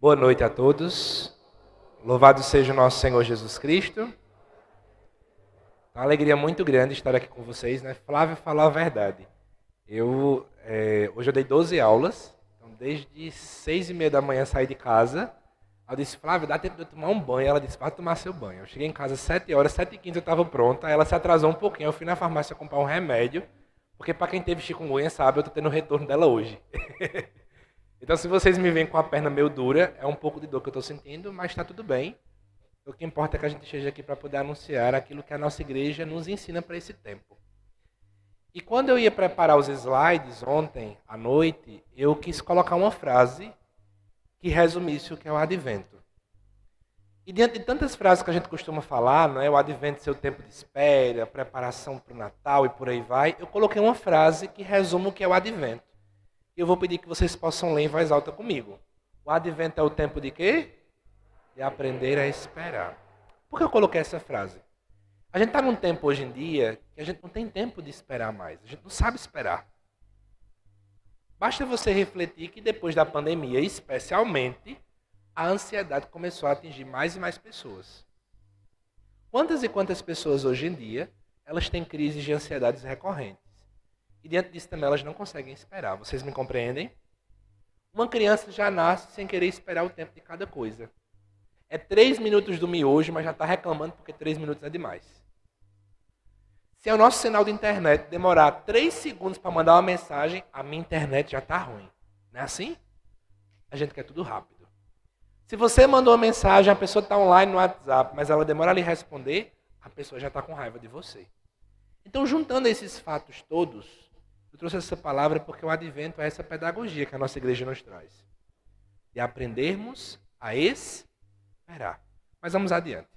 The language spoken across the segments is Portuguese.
Boa noite a todos. Louvado seja o nosso Senhor Jesus Cristo. É uma alegria muito grande estar aqui com vocês, né? Flávio falou a verdade. Hoje eu dei 12 aulas, então desde 6h30 da manhã saí de casa. Eu disse, Flávio, dá tempo de eu tomar um banho? Ela disse, vai tomar seu banho. Eu cheguei em casa às 7 horas, 7h15 eu estava pronta. Ela se atrasou um pouquinho, eu fui na farmácia comprar um remédio, porque para quem teve chikungunya sabe, eu estou tendo o retorno dela hoje. Então, se vocês me veem com a perna meio dura, é um pouco de dor que eu estou sentindo, mas está tudo bem. O que importa é que a gente esteja aqui para poder anunciar aquilo que a nossa igreja nos ensina para esse tempo. E quando eu ia preparar os slides ontem à noite, eu quis colocar uma frase que resumisse o que é o advento. E diante de tantas frases que a gente costuma falar, não é? O advento seu tempo de espera, preparação para o Natal e por aí vai, eu coloquei uma frase que resume o que é o advento. Eu vou pedir que vocês possam ler em voz alta comigo. O advento é o tempo de quê? De aprender a esperar. Por que eu coloquei essa frase? A gente está num tempo hoje em dia que a gente não tem tempo de esperar mais. A gente não sabe esperar. Basta você refletir que depois da pandemia, especialmente, a ansiedade começou a atingir mais e mais pessoas. Quantas e quantas pessoas hoje em dia, elas têm crises de ansiedades recorrentes? E diante disso também elas não conseguem esperar. Vocês me compreendem? Uma criança já nasce sem querer esperar o tempo de cada coisa. É 3 minutos do miojo, mas já está reclamando porque 3 minutos é demais. Se o nosso sinal de internet demorar 3 segundos para mandar uma mensagem, a minha internet já está ruim. Não é assim? A gente quer tudo rápido. Se você mandou uma mensagem, a pessoa está online no WhatsApp, mas ela demora a lhe responder, a pessoa já está com raiva de você. Então, juntando esses fatos todos, eu trouxe essa palavra porque o advento é essa pedagogia que a nossa igreja nos traz. De aprendermos a esperar. Mas vamos adiante.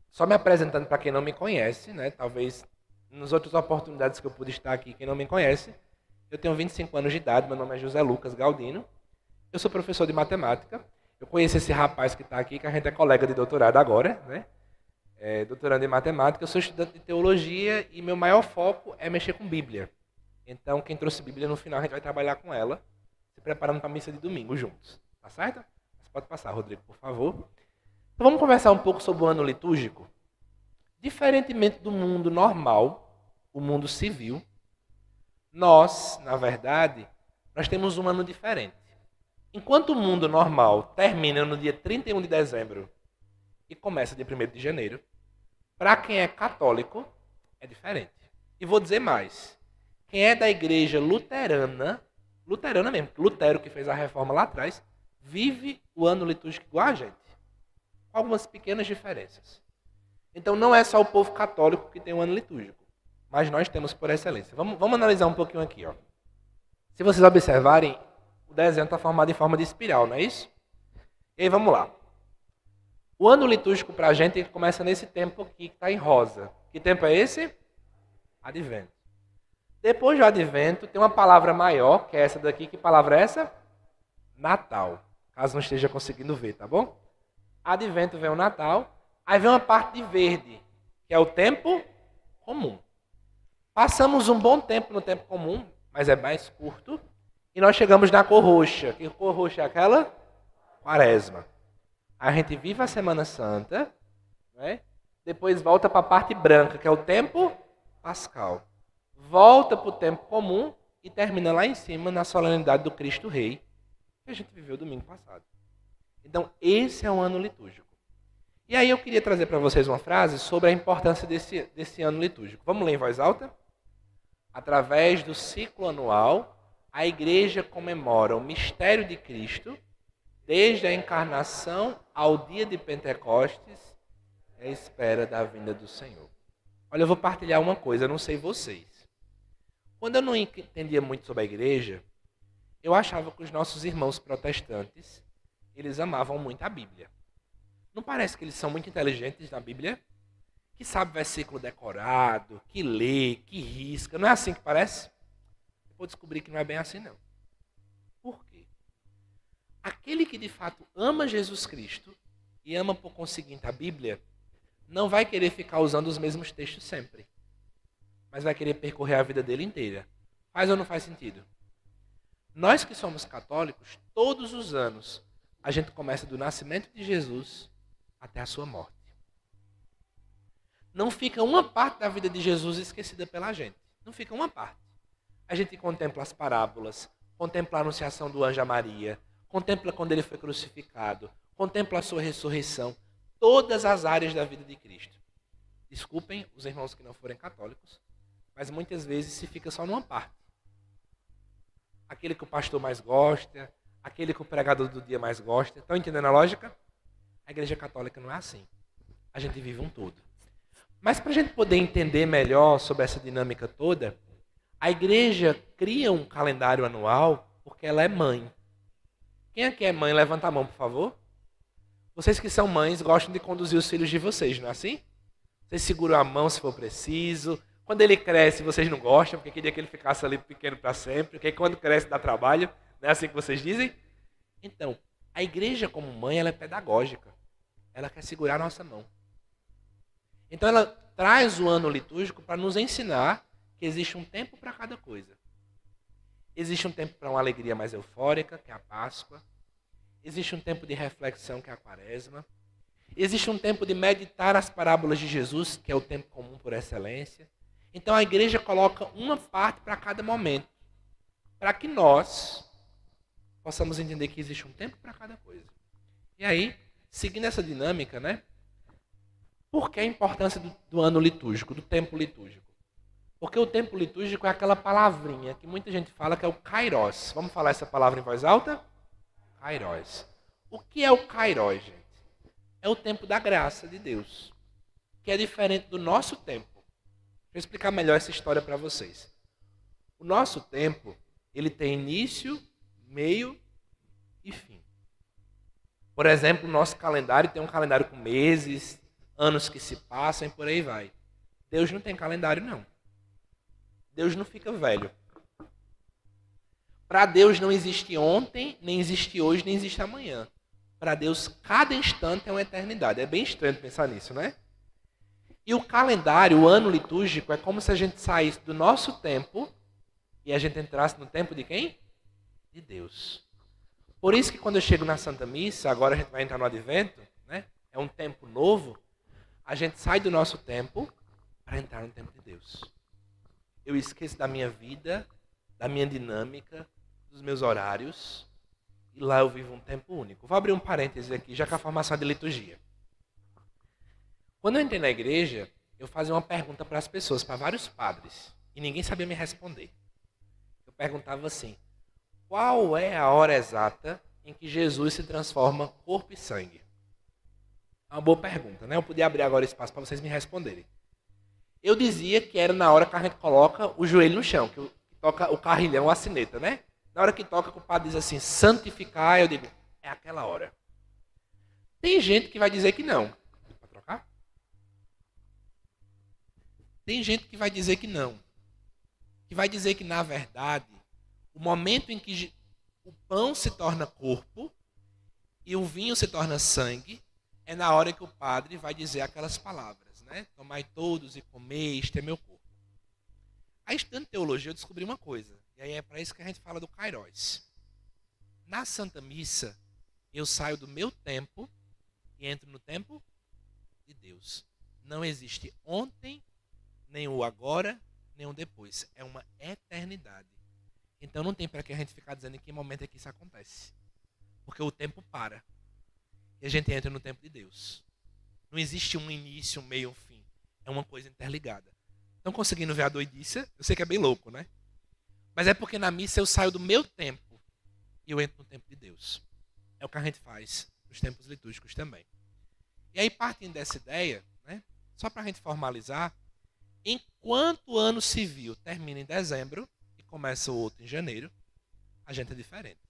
Só me apresentando para quem não me conhece, né? Talvez nas outras oportunidades que eu pude estar aqui, quem não me conhece, eu tenho 25 anos de idade, meu nome é José Lucas Galdino, eu sou professor de matemática, eu conheço esse rapaz que está aqui, que a gente é colega de doutorado agora, né? Doutorando em matemática, eu sou estudante de teologia e meu maior foco é mexer com Bíblia. Então, quem trouxe Bíblia no final, a gente vai trabalhar com ela, se preparando para a missa de domingo juntos. Tá certo? Você pode passar, Rodrigo, por favor. Então, vamos conversar um pouco sobre o ano litúrgico. Diferentemente do mundo normal, o mundo civil, nós, na verdade, nós temos um ano diferente. Enquanto o mundo normal termina no dia 31 de dezembro e começa dia 1º de janeiro, para quem é católico, é diferente. E vou dizer mais. Quem é da igreja luterana mesmo, Lutero que fez a reforma lá atrás, vive o ano litúrgico igual a gente. Com algumas pequenas diferenças. Então não é só o povo católico que tem o ano litúrgico, mas nós temos por excelência. Vamos analisar um pouquinho aqui. Ó. Se vocês observarem, o desenho está formado em forma de espiral, não é isso? E aí vamos lá. O ano litúrgico para a gente começa nesse tempo aqui que está em rosa. Que tempo é esse? Advento. Depois do advento, tem uma palavra maior, que é essa daqui. Que palavra é essa? Natal. Caso não esteja conseguindo ver, tá bom? Advento vem o Natal. Aí vem uma parte de verde, que é o tempo comum. Passamos um bom tempo no tempo comum, mas é mais curto. E nós chegamos na cor roxa. Que cor roxa é aquela? Quaresma. A gente vive a Semana Santa, né? Depois volta para a parte branca, que é o tempo pascal. Volta para o tempo comum e termina lá em cima na solenidade do Cristo Rei, que a gente viveu domingo passado. Então, esse é um ano litúrgico. E aí eu queria trazer para vocês uma frase sobre a importância desse ano litúrgico. Vamos ler em voz alta? Através do ciclo anual, a igreja comemora o mistério de Cristo, desde a encarnação ao dia de Pentecostes, à espera da vinda do Senhor. Olha, eu vou partilhar uma coisa, eu não sei vocês. Quando eu não entendia muito sobre a igreja, eu achava que os nossos irmãos protestantes, eles amavam muito a Bíblia. Não parece que eles são muito inteligentes na Bíblia? Que sabe versículo decorado, que lê, que risca. Não é assim que parece? Eu vou descobrir que não é bem assim, não. Por quê? Aquele que de fato ama Jesus Cristo e ama por conseguinte a Bíblia, não vai querer ficar usando os mesmos textos sempre. Mas vai querer percorrer a vida dele inteira. Faz ou não faz sentido? Nós que somos católicos, todos os anos, a gente começa do nascimento de Jesus até a sua morte. Não fica uma parte da vida de Jesus esquecida pela gente. Não fica uma parte. A gente contempla as parábolas, contempla a anunciação do anjo a Maria, contempla quando ele foi crucificado, contempla a sua ressurreição, todas as áreas da vida de Cristo. Desculpem os irmãos que não forem católicos, mas muitas vezes se fica só numa parte. Aquele que o pastor mais gosta, aquele que o pregador do dia mais gosta. Estão entendendo a lógica? A Igreja Católica não é assim. A gente vive um todo. Mas para a gente poder entender melhor sobre essa dinâmica toda, a igreja cria um calendário anual porque ela é mãe. Quem aqui é mãe, levanta a mão, por favor. Vocês que são mães gostam de conduzir os filhos de vocês, não é assim? Vocês seguram a mão se for preciso. Quando ele cresce, vocês não gostam, porque queria que ele ficasse ali pequeno para sempre, porque quando cresce dá trabalho. Não é assim que vocês dizem? Então, a igreja como mãe, ela é pedagógica. Ela quer segurar a nossa mão. Então ela traz o ano litúrgico para nos ensinar que existe um tempo para cada coisa. Existe um tempo para uma alegria mais eufórica, que é a Páscoa. Existe um tempo de reflexão, que é a Quaresma. Existe um tempo de meditar as parábolas de Jesus, que é o tempo comum por excelência. Então a igreja coloca uma parte para cada momento, para que nós possamos entender que existe um tempo para cada coisa. E aí, seguindo essa dinâmica, né? Por que a importância do ano litúrgico, do tempo litúrgico? Porque o tempo litúrgico é aquela palavrinha que muita gente fala que é o kairos. Vamos falar essa palavra em voz alta? Kairos. O que é o kairos, gente? É o tempo da graça de Deus, que é diferente do nosso tempo. Vou explicar melhor essa história para vocês. O nosso tempo, ele tem início, meio e fim. Por exemplo, o nosso calendário tem um calendário com meses, anos que se passam e por aí vai. Deus não tem calendário, não. Deus não fica velho. Para Deus não existe ontem, nem existe hoje, nem existe amanhã. Para Deus, cada instante é uma eternidade. É bem estranho pensar nisso, né? E o calendário, o ano litúrgico, é como se a gente saísse do nosso tempo e a gente entrasse no tempo de quem? De Deus. Por isso que quando eu chego na Santa Missa, agora a gente vai entrar no Advento, né? É um tempo novo. A gente sai do nosso tempo para entrar no tempo de Deus. Eu esqueço da minha vida, da minha dinâmica, dos meus horários, e lá eu vivo um tempo único. Vou abrir um parêntese aqui, já que a formação é de liturgia. Quando eu entrei na igreja, eu fazia uma pergunta para as pessoas, para vários padres, e ninguém sabia me responder. Eu perguntava assim: qual é a hora exata em que Jesus se transforma corpo e sangue? É uma boa pergunta, né? Eu podia abrir agora espaço para vocês me responderem. Eu dizia que era na hora que a gente coloca o joelho no chão, que toca o carrilhão, a sineta, né? Na hora que toca, que o padre diz assim, santificar, eu digo, é aquela hora. Tem gente que vai dizer que não. Para trocar? Tem gente que vai dizer que não. Que vai dizer que, na verdade, o momento em que o pão se torna corpo e o vinho se torna sangue, é na hora que o padre vai dizer aquelas palavras, né? Tomai todos e comei, este é meu corpo. Aí, estudando teologia, eu descobri uma coisa. E aí é para isso que a gente fala do kairos. Na Santa Missa, eu saio do meu tempo e entro no tempo de Deus. Não existe ontem, nem o agora, nem o depois. É uma eternidade. Então não tem para que a gente ficar dizendo em que momento é que isso acontece. Porque o tempo para. E a gente entra no tempo de Deus. Não existe um início, um meio, um fim. É uma coisa interligada. Estão conseguindo ver a doidice? Eu sei que é bem louco, né? Mas é porque na missa eu saio do meu tempo e eu entro no tempo de Deus. É o que a gente faz nos tempos litúrgicos também. E aí, partindo dessa ideia, né, só para a gente formalizar, enquanto o ano civil termina em dezembro e começa o outro em janeiro, a gente é diferente.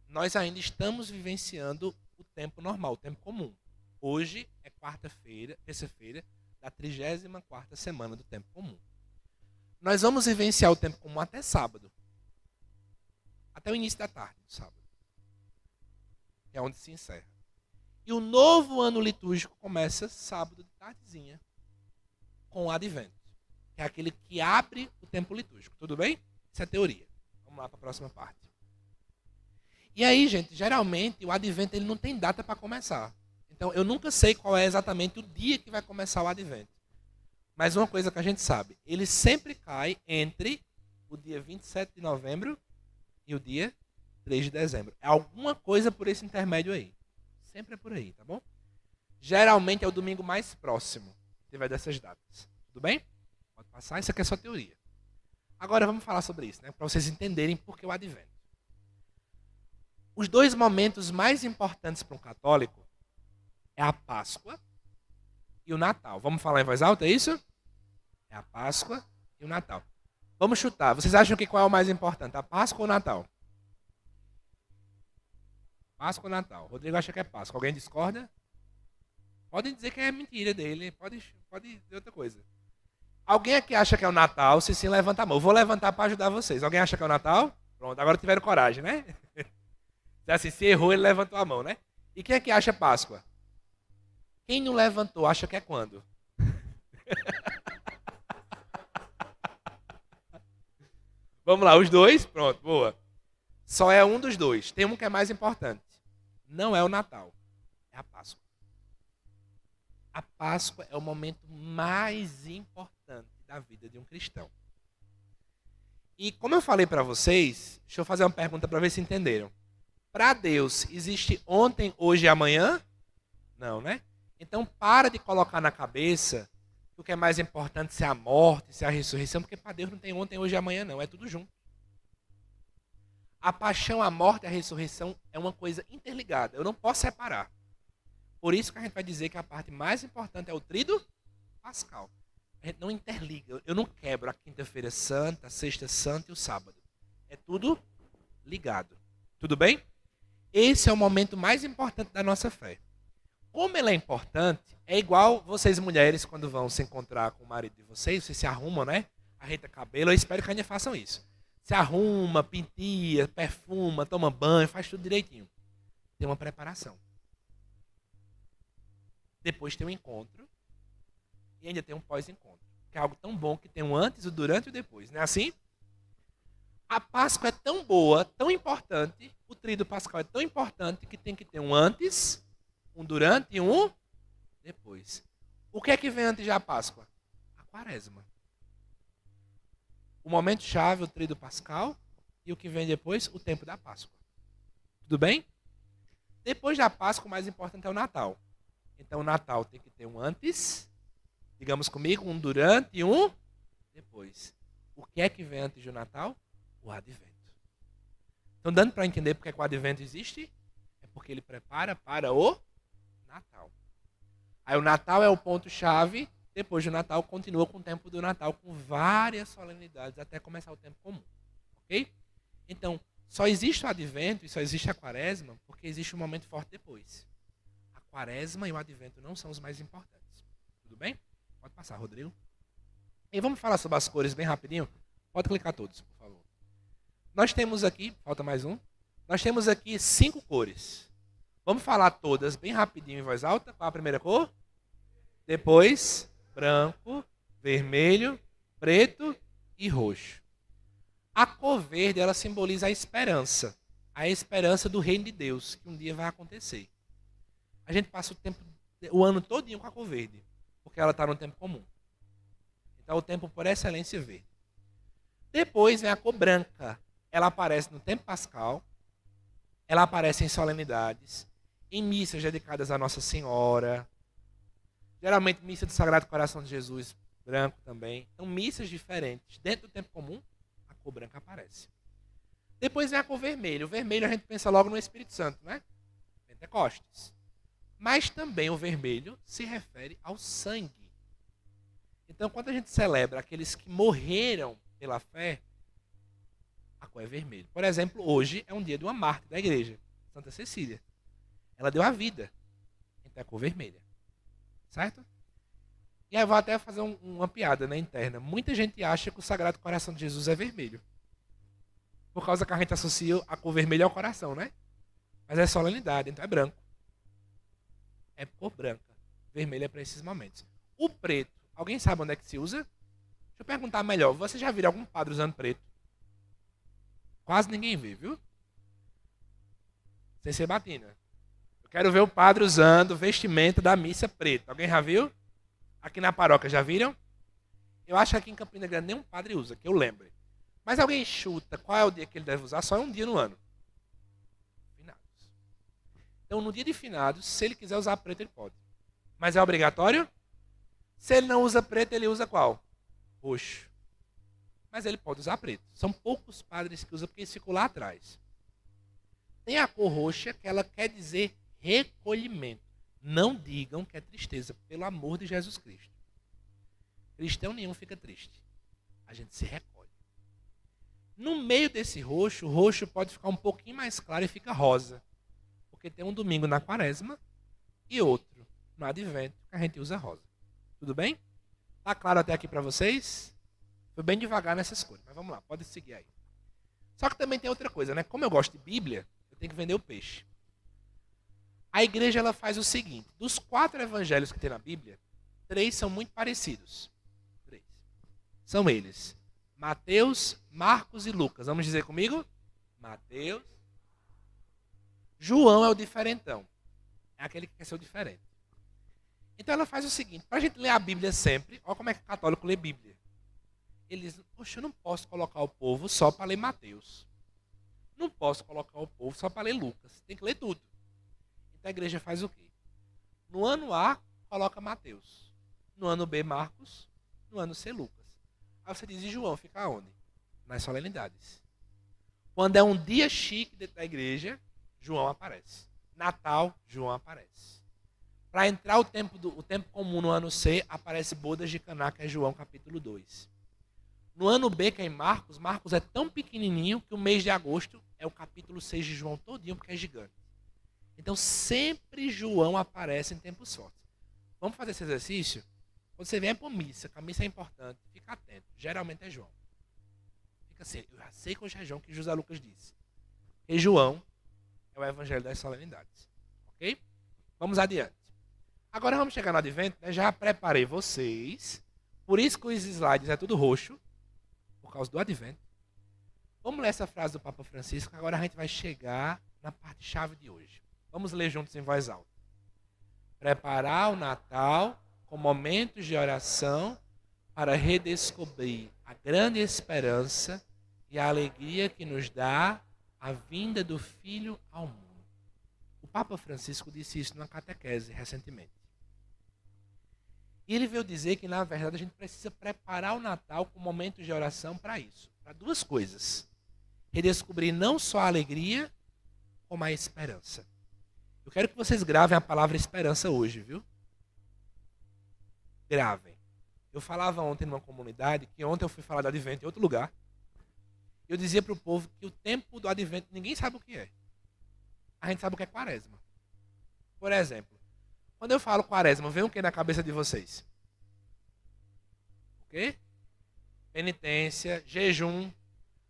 Nós ainda estamos vivenciando o tempo normal, o tempo comum. Hoje é quarta-feira, terça-feira, da 34ª semana do tempo comum. Nós vamos vivenciar o tempo comum até sábado. Até o início da tarde do sábado. Que é onde se encerra. E o novo ano litúrgico começa sábado de tardezinha, com o Advento. Que é aquele que abre o tempo litúrgico. Tudo bem? Isso é teoria. Vamos lá para a próxima parte. E aí, gente, geralmente o advento ele não tem data para começar. Então, eu nunca sei qual é exatamente o dia que vai começar o advento. Mas uma coisa que a gente sabe, ele sempre cai entre o dia 27 de novembro e o dia 3 de dezembro. É alguma coisa por esse intermédio aí. Sempre é por aí, tá bom? Geralmente é o domingo mais próximo, se tiver dessas datas. Tudo bem? Pode passar, isso aqui é só teoria. Agora vamos falar sobre isso, né? Para vocês entenderem por que o advento. Os dois momentos mais importantes para um católico é a Páscoa e o Natal. Vamos falar em voz alta, é isso? É a Páscoa e o Natal. Vamos chutar. Vocês acham que qual é o mais importante? A Páscoa ou o Natal? Páscoa ou Natal? Rodrigo acha que é Páscoa. Alguém discorda? Podem dizer que é mentira dele. Pode dizer outra coisa. Alguém aqui acha que é o Natal? Se sim, levanta a mão. Eu vou levantar para ajudar vocês. Alguém acha que é o Natal? Pronto, agora tiveram coragem, né? Assim, se errou, ele levantou a mão, né? E quem é que acha Páscoa? Quem não levantou, acha que é quando? Vamos lá, os dois? Pronto, boa. Só é um dos dois. Tem um que é mais importante. Não é o Natal, é a Páscoa. A Páscoa é o momento mais importante da vida de um cristão. E como eu falei para vocês, deixa eu fazer uma pergunta para ver se entenderam. Para Deus, existe ontem, hoje e amanhã? Não, né? Então, para de colocar na cabeça que o que é mais importante se é a morte, se é a ressurreição, porque para Deus não tem ontem, hoje e amanhã, não. É tudo junto. A paixão, a morte e a ressurreição é uma coisa interligada. Eu não posso separar. Por isso que a gente vai dizer que a parte mais importante é o tríduo pascal. A gente não interliga. Eu não quebro a quinta-feira santa, a sexta santa e o sábado. É tudo ligado. Tudo bem? Esse é o momento mais importante da nossa fé. Como ele é importante, é igual vocês mulheres quando vão se encontrar com o marido de vocês se arrumam, né? Ajeita cabelo, eu espero que ainda façam isso. Se arruma, penteia, perfuma, toma banho, faz tudo direitinho. Tem uma preparação. Depois tem um encontro e ainda tem um pós-encontro. Que é algo tão bom que tem um antes, o durante e o depois. Não é assim? A Páscoa é tão boa, tão importante, o tríduo pascal é tão importante que tem que ter um antes, um durante e um depois. O que é que vem antes da Páscoa? A Quaresma. O momento chave, o tríduo pascal, e o que vem depois, o tempo da Páscoa. Tudo bem? Depois da Páscoa, o mais importante é o Natal. Então o Natal tem que ter um antes, digamos comigo, um durante e um depois. O que é que vem antes do Natal? O advento. Então, dando para entender porque o advento existe, é porque ele prepara para o Natal. Aí o Natal é o ponto-chave, depois do Natal continua com o tempo do Natal, com várias solenidades, até começar o tempo comum. Ok? Então, só existe o advento e só existe a quaresma porque existe um momento forte depois. A quaresma e o advento não são os mais importantes. Tudo bem? Pode passar, Rodrigo. E vamos falar sobre as cores bem rapidinho? Pode clicar todos, por favor. Nós temos aqui, falta mais um, nós temos aqui 5 cores. Vamos falar todas bem rapidinho em voz alta. Qual a primeira cor? Depois, branco, vermelho, preto e roxo. A cor verde, ela simboliza a esperança do reino de Deus, que um dia vai acontecer. A gente passa o ano todinho com a cor verde, porque ela está no tempo comum. Então, o tempo por excelência verde. Depois vem a cor branca. Ela aparece no tempo pascal, ela aparece em solenidades, em missas dedicadas a Nossa Senhora, geralmente missa do Sagrado Coração de Jesus, branco também. Então, missas diferentes. Dentro do tempo comum, a cor branca aparece. Depois vem a cor vermelha. O vermelho a gente pensa logo no Espírito Santo, né? Pentecostes. Mas também o vermelho se refere ao sangue. Então, quando a gente celebra aqueles que morreram pela fé, a cor é vermelha. Por exemplo, hoje é um dia de uma mártir da igreja, Santa Cecília. Ela deu a vida. Então é a cor vermelha. Certo? E aí eu vou até fazer uma piada, né, interna. Muita gente acha que o Sagrado Coração de Jesus é vermelho. Por causa que a gente associa a cor vermelha ao coração, né? Mas é solenidade, então é branco. É cor branca. Vermelho é para esses momentos. O preto, alguém sabe onde é que se usa? Deixa eu perguntar melhor. Você já viu algum padre usando preto? Quase ninguém vê, viu? Sem ser batina. Eu quero ver o padre usando vestimenta da missa preta. Alguém já viu? Aqui na paróquia, já viram? Eu acho que aqui em Campina Grande nenhum padre usa, que eu lembre. Mas alguém chuta qual é o dia que ele deve usar? Só é um dia no ano. Finados. Então, no dia de finados, se ele quiser usar preto, ele pode. Mas é obrigatório? Se ele não usa preto, ele usa qual? Roxo. Mas ele pode usar preto. São poucos padres que usam, porque isso ficou lá atrás. Tem a cor roxa, que ela quer dizer recolhimento. Não digam que é tristeza, pelo amor de Jesus Cristo. Cristão nenhum fica triste. A gente se recolhe. No meio desse roxo, o roxo pode ficar um pouquinho mais claro e fica rosa. Porque tem um domingo na quaresma e outro no advento que a gente usa rosa. Tudo bem? Tá claro até aqui para vocês? Foi bem devagar nessas cores, mas vamos lá, pode seguir aí. Só que também tem outra coisa, né? Como eu gosto de Bíblia, eu tenho que vender o peixe. A igreja ela faz o seguinte: dos 4 evangelhos que tem na Bíblia, 3 são muito parecidos. 3. São eles: Mateus, Marcos e Lucas. Vamos dizer comigo? Mateus. João é o diferentão. É aquele que quer ser o diferente. Então ela faz o seguinte: para a gente ler a Bíblia sempre, olha como é que o católico lê Bíblia. Eles dizem: poxa, eu não posso colocar o povo só para ler Mateus. Não posso colocar o povo só para ler Lucas. Tem que ler tudo. Então a igreja faz o quê? No ano A, coloca Mateus. No ano B, Marcos. No ano C, Lucas. Aí você diz: e João fica onde? Nas solenidades. Quando é um dia chique dentro da igreja, João aparece. Natal, João aparece. Para entrar o tempo comum no ano C, aparece Bodas de Caná, que é João capítulo 2. No ano B, que é em Marcos, Marcos é tão pequenininho que o mês de agosto é o capítulo 6 de João todinho, porque é gigante. Então, sempre João aparece em tempos fortes. Vamos fazer esse exercício? Quando você vier para a missa, que a missa é importante, fica atento. Geralmente é João. Fica assim, eu já sei que hoje é João, que José Lucas disse. E João é o evangelho das solenidades. Ok? Vamos adiante. Agora vamos chegar no advento, né? Já preparei vocês. Por isso que os slides é tudo roxo, por causa do advento. Vamos ler essa frase do Papa Francisco, agora a gente vai chegar na parte chave de hoje. Vamos ler juntos em voz alta. Preparar o Natal com momentos de oração para redescobrir a grande esperança e a alegria que nos dá a vinda do Filho ao mundo. O Papa Francisco disse isso numa catequese recentemente. E ele veio dizer que, na verdade, a gente precisa preparar o Natal com momentos de oração para isso. Para 2 coisas. Redescobrir não só a alegria, como a esperança. Eu quero que vocês gravem a palavra esperança hoje, viu? Gravem. Eu falava ontem numa comunidade, que ontem eu fui falar do advento em outro lugar. Eu dizia para o povo que o tempo do advento ninguém sabe o que é. A gente sabe o que é quaresma. Por exemplo, quando eu falo quaresma, vem o que na cabeça de vocês? O quê? Penitência, jejum.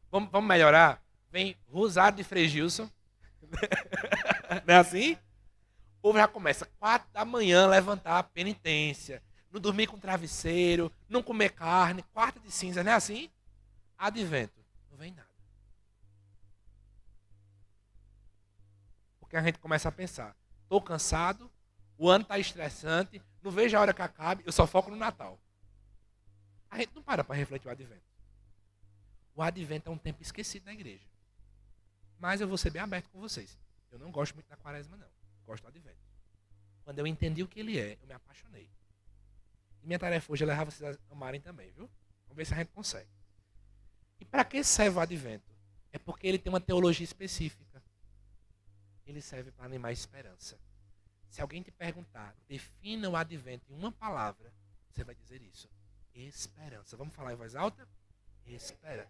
Vamos melhorar? Vem rosário de Frei Gilson. Não é assim? O povo já começa 4 da manhã levantar a penitência. Não dormir com travesseiro, não comer carne, quarta de cinza, não é assim? Advento. Não vem nada. Porque a gente começa a pensar: estou cansado, o ano está estressante, não vejo a hora que acabe, eu só foco no Natal. A gente não para refletir o advento. O advento é um tempo esquecido na igreja. Mas eu vou ser bem aberto com vocês. Eu não gosto muito da quaresma, não. Eu gosto do advento. Quando eu entendi o que ele é, eu me apaixonei. E minha tarefa hoje é levar vocês a amarem também, viu? Vamos ver se a gente consegue. E para que serve o advento? É porque ele tem uma teologia específica. Ele serve para animar a esperança. Se alguém te perguntar, defina o advento em uma palavra, você vai dizer isso: esperança. Vamos falar em voz alta? Espera.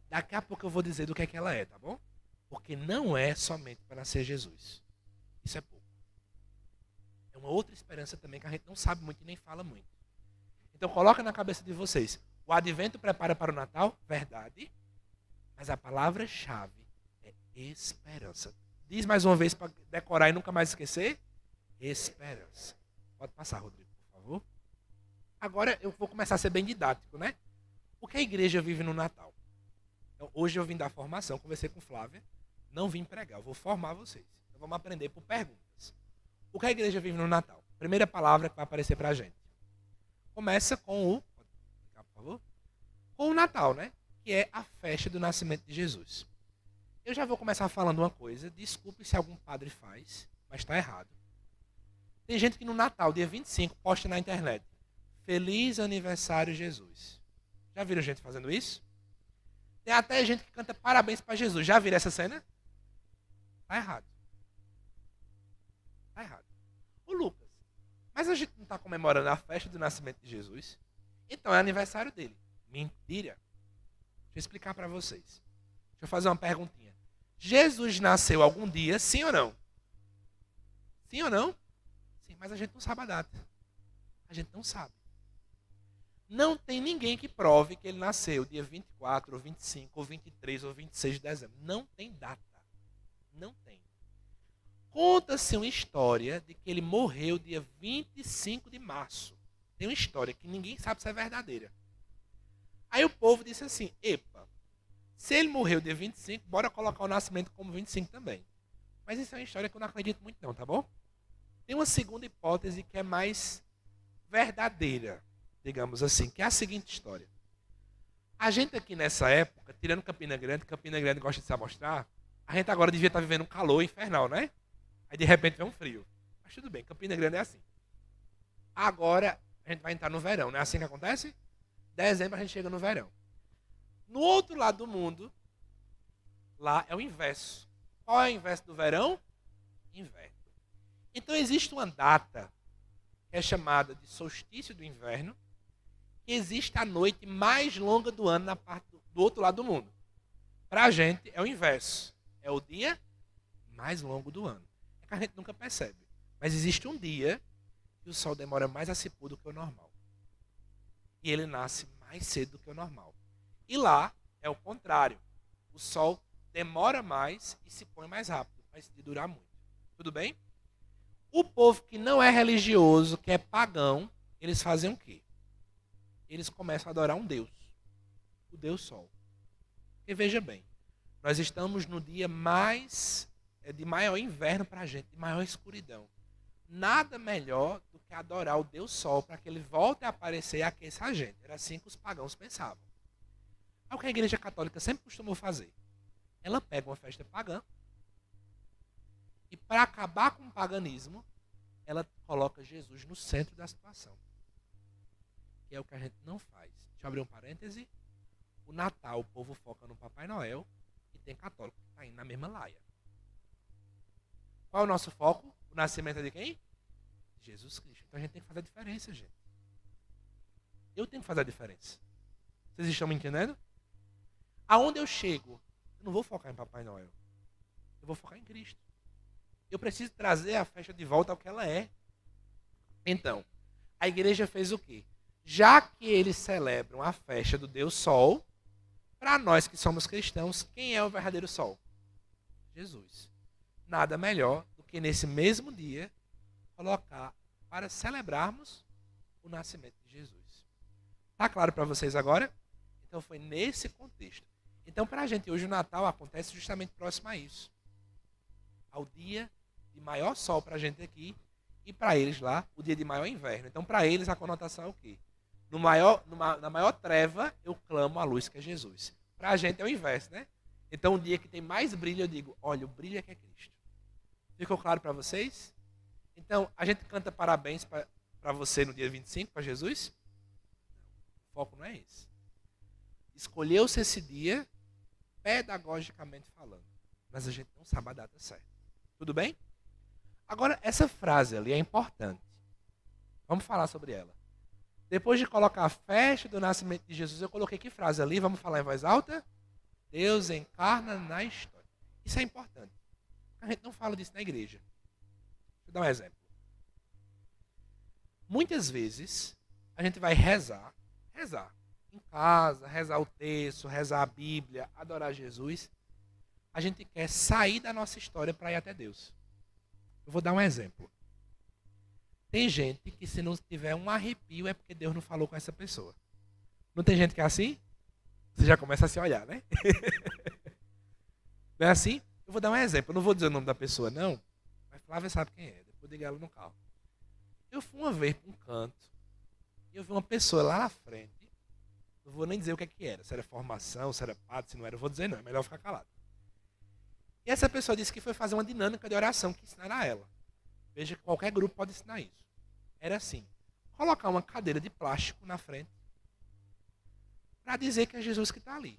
Daqui a pouco eu vou dizer do que é que ela é, tá bom? Porque não é somente para nascer Jesus. Isso é pouco. É uma outra esperança também que a gente não sabe muito e nem fala muito. Então coloca na cabeça de vocês: o advento prepara para o Natal? Verdade. Mas a palavra-chave é esperança. Diz mais uma vez para decorar e nunca mais esquecer: esperança. Pode passar, Rodrigo, por favor. Agora eu vou começar a ser bem didático, né? O que a igreja vive no Natal? Então, hoje eu vim dar formação, conversei com Flávia, não vim pregar, eu vou formar vocês. Então vamos aprender por perguntas. O que a igreja vive no Natal? Primeira palavra que vai aparecer para a gente. Começa com o... Por favor. Com o Natal, né? Que é a festa do nascimento de Jesus. Eu já vou começar falando uma coisa. Desculpe se algum padre faz, mas está errado. Tem gente que no Natal, dia 25, posta na internet: Feliz aniversário, Jesus. Já viram gente fazendo isso? Tem até gente que canta parabéns para Jesus. Já viram essa cena? Está errado. Está errado. Ô Lucas, mas a gente não está comemorando a festa do nascimento de Jesus? Então é aniversário dele. Mentira. Deixa eu explicar para vocês. Deixa eu fazer uma perguntinha. Jesus nasceu algum dia, sim ou não? Sim ou não? Sim, mas a gente não sabe a data. A gente não sabe. Não tem ninguém que prove que ele nasceu dia 24, ou 25, ou 23, ou 26 de dezembro. Não tem data. Não tem. Conta-se uma história de que ele morreu dia 25 de março. Tem uma história que ninguém sabe se é verdadeira. Aí o povo disse assim: epa, se ele morreu dia 25, bora colocar o nascimento como 25 também. Mas isso é uma história que eu não acredito muito não, tá bom? Tem uma segunda hipótese que é mais verdadeira, digamos assim, que é a seguinte história. A gente aqui nessa época, tirando Campina Grande gosta de se amostrar, a gente agora devia estar vivendo um calor infernal, né? Aí de repente vem um frio. Mas tudo bem, Campina Grande é assim. Agora a gente vai entrar no verão, não é assim que acontece? Dezembro a gente chega no verão. No outro lado do mundo, lá é o inverso. Qual é o inverso do verão? Inverno. Então existe uma data que é chamada de solstício do inverno, que existe a noite mais longa do ano na parte do outro lado do mundo. Para a gente é o inverso. É o dia mais longo do ano. É que a gente nunca percebe. Mas existe um dia que o sol demora mais a se pôr do que o normal. E ele nasce mais cedo do que o normal. E lá é o contrário. O sol demora mais e se põe mais rápido, mas de durar muito. Tudo bem? O povo que não é religioso, que é pagão, eles fazem o quê? Eles começam a adorar um Deus. O Deus Sol. E veja bem, nós estamos no dia de maior inverno para a gente, de maior escuridão. Nada melhor do que adorar o Deus Sol para que ele volte a aparecer e aqueça a gente. Era assim que os pagãos pensavam. É o que a Igreja Católica sempre costumou fazer. Ela pega uma festa pagã e, para acabar com o paganismo, ela coloca Jesus no centro da situação. Que é o que a gente não faz. Deixa eu abrir um parêntese. O Natal, o povo foca no Papai Noel e tem católico que está indo na mesma laia. Qual é o nosso foco? O nascimento é de quem? Jesus Cristo. Então a gente tem que fazer a diferença, gente. Eu tenho que fazer a diferença. Vocês estão me entendendo? Aonde eu chego, eu não vou focar em Papai Noel. Eu vou focar em Cristo. Eu preciso trazer a festa de volta ao que ela é. Então, a igreja fez o quê? Já que eles celebram a festa do Deus Sol, para nós que somos cristãos, quem é o verdadeiro Sol? Jesus. Nada melhor do que nesse mesmo dia colocar para celebrarmos o nascimento de Jesus. Está claro para vocês agora? Então foi nesse contexto. Então para a gente hoje o Natal acontece justamente próximo a isso. Ao dia de maior sol para a gente aqui e para eles lá o dia de maior inverno. Então para eles a conotação é o quê? Na maior treva eu clamo a luz que é Jesus. Para a gente é o inverso, né? Então o dia que tem mais brilho eu digo, olha, o brilho é que é Cristo. Ficou claro para vocês? Então a gente canta parabéns para você no dia 25, para Jesus? O foco não é esse. Escolheu-se esse dia pedagogicamente falando. Mas a gente não sabe a data certa. Tudo bem? Agora, essa frase ali é importante. Vamos falar sobre ela. Depois de colocar a festa do nascimento de Jesus, eu coloquei que frase ali? Vamos falar em voz alta? Deus encarna na história. Isso é importante. A gente não fala disso na igreja. Deixa eu dar um exemplo. Muitas vezes, a gente vai rezar em casa, rezar o texto, rezar a Bíblia, adorar Jesus. A gente quer sair da nossa história para ir até Deus. Eu vou dar um exemplo. Tem gente que se não tiver um arrepio é porque Deus não falou com essa pessoa. Não tem gente que é assim? Você já começa a se olhar, né? Não é assim? Eu vou dar um exemplo. Eu não vou dizer o nome da pessoa, não. Flávia sabe quem é, depois diga ela no carro. Eu fui uma vez para um canto e eu vi uma pessoa lá na frente, não vou nem dizer o que era, se era formação, se era padre, se não era, eu vou dizer não, é melhor ficar calado. E essa pessoa disse que foi fazer uma dinâmica de oração que ensinaram a ela. Veja que qualquer grupo pode ensinar isso. Era assim, colocar uma cadeira de plástico na frente para dizer que é Jesus que está ali.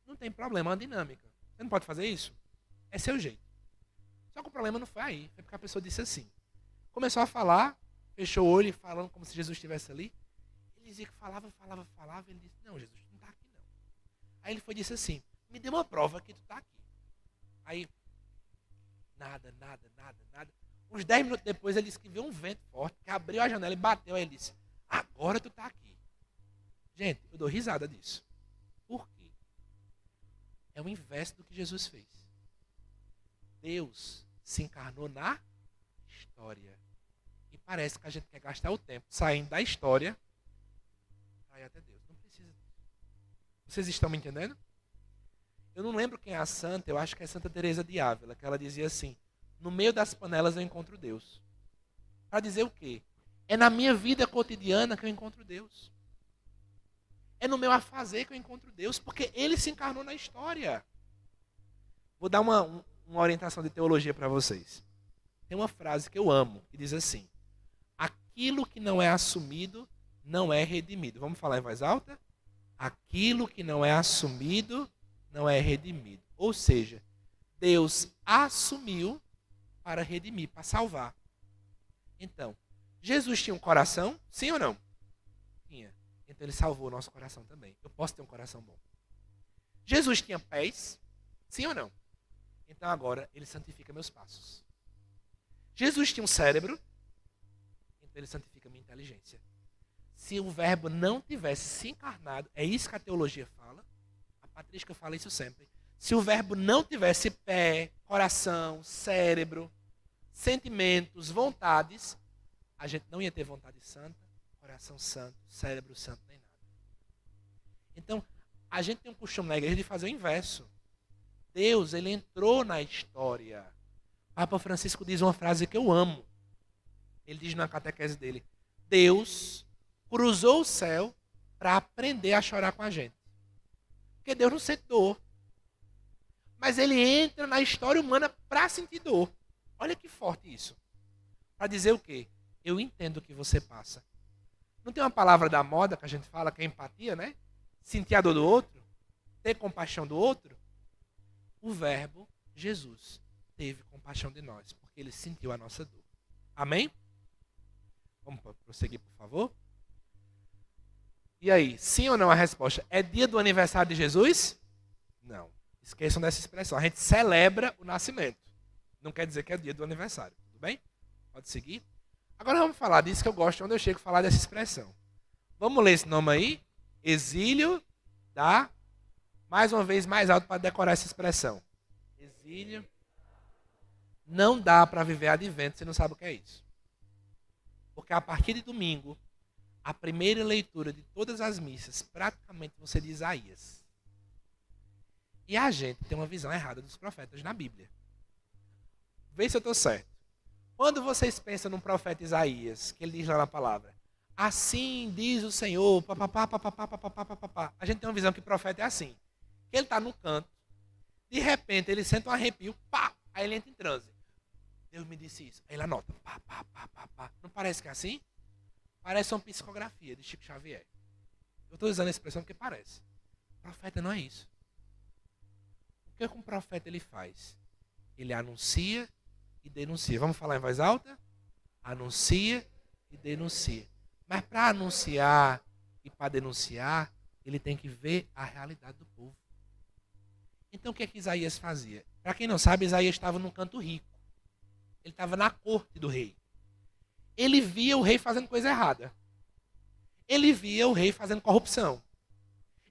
Não tem problema, é uma dinâmica. Você não pode fazer isso? É seu jeito. Só que o problema não foi aí, foi porque a pessoa disse assim. Começou a falar, fechou o olho, falando como se Jesus estivesse ali. Ele dizia que falava, ele disse, não, Jesus, tu não está aqui não. Aí ele foi e disse assim, me dê uma prova que tu está aqui. Aí, nada. Uns 10 minutos depois ele disse que viu um vento forte, que abriu a janela e bateu. Aí ele disse, agora tu está aqui. Gente, eu dou risada disso. Por quê? É o inverso do que Jesus fez. Deus se encarnou na história. E parece que a gente quer gastar o tempo saindo da história para ir até Deus. Não precisa disso. Vocês estão me entendendo? Eu não lembro quem é a santa, eu acho que é Santa Teresa de Ávila, que ela dizia assim, no meio das panelas eu encontro Deus. Para dizer o quê? É na minha vida cotidiana que eu encontro Deus. É no meu afazer que eu encontro Deus, porque Ele se encarnou na história. Vou dar uma orientação de teologia para vocês. Tem uma frase que eu amo, que diz assim, aquilo que não é assumido não é redimido. Vamos falar em voz alta? Aquilo que não é assumido não é redimido. Ou seja, Deus assumiu para redimir, para salvar. Então, Jesus tinha um coração? Sim ou não? Tinha. Então ele salvou o nosso coração também. Eu posso ter um coração bom. Jesus tinha pés? Sim ou não? Então agora ele santifica meus passos. Jesus tinha um cérebro? Então ele santifica minha inteligência. Se o verbo não tivesse se encarnado, é isso que a teologia fala, a patrística fala isso sempre. Se o verbo não tivesse pé, coração, cérebro, sentimentos, vontades, a gente não ia ter vontade santa, coração santo, cérebro santo, nem nada. Então, a gente tem um costume na igreja de fazer o inverso. Deus, ele entrou na história. Papa Francisco diz uma frase que eu amo. Ele diz na catequese dele, Deus cruzou o céu para aprender a chorar com a gente. Porque Deus não sente dor. Mas ele entra na história humana para sentir dor. Olha que forte isso. Para dizer o quê? Eu entendo o que você passa. Não tem uma palavra da moda que a gente fala que é empatia, né? Sentir a dor do outro, ter compaixão do outro. O verbo, Jesus, teve compaixão de nós, porque ele sentiu a nossa dor. Amém? Vamos prosseguir, por favor? E aí, sim ou não a resposta? É dia do aniversário de Jesus? Não. Esqueçam dessa expressão. A gente celebra o nascimento. Não quer dizer que é dia do aniversário. Tudo bem? Pode seguir. Agora vamos falar disso que eu gosto onde eu chego a falar dessa expressão. Vamos ler esse nome aí? Exílio da... Mais uma vez, mais alto para decorar essa expressão. Exílio. Não dá para viver advento, você não sabe o que é isso. Porque a partir de domingo, a primeira leitura de todas as missas, praticamente você de Isaías. E a gente tem uma visão errada dos profetas na Bíblia. Vê se eu estou certo. Quando vocês pensam num profeta Isaías, que ele diz lá na palavra, assim diz o Senhor, papapá, papapá, papapá, papapá. A gente tem uma visão que o profeta é assim. Que ele está no canto, de repente ele sente um arrepio, pá, aí ele entra em transe. Deus me disse isso. Aí ele anota, pá, pá, pá, pá, pá. Não parece que é assim? Parece uma psicografia de Chico Xavier. Eu estou usando a expressão porque parece. O profeta não é isso. O que um profeta ele faz? Ele anuncia e denuncia. Vamos falar em voz alta? Anuncia e denuncia. Mas para anunciar e para denunciar, ele tem que ver a realidade do povo. Então o que é que Isaías fazia? Para quem não sabe, Isaías estava num canto rico. Ele estava na corte do rei. Ele via o rei fazendo coisa errada. Ele via o rei fazendo corrupção.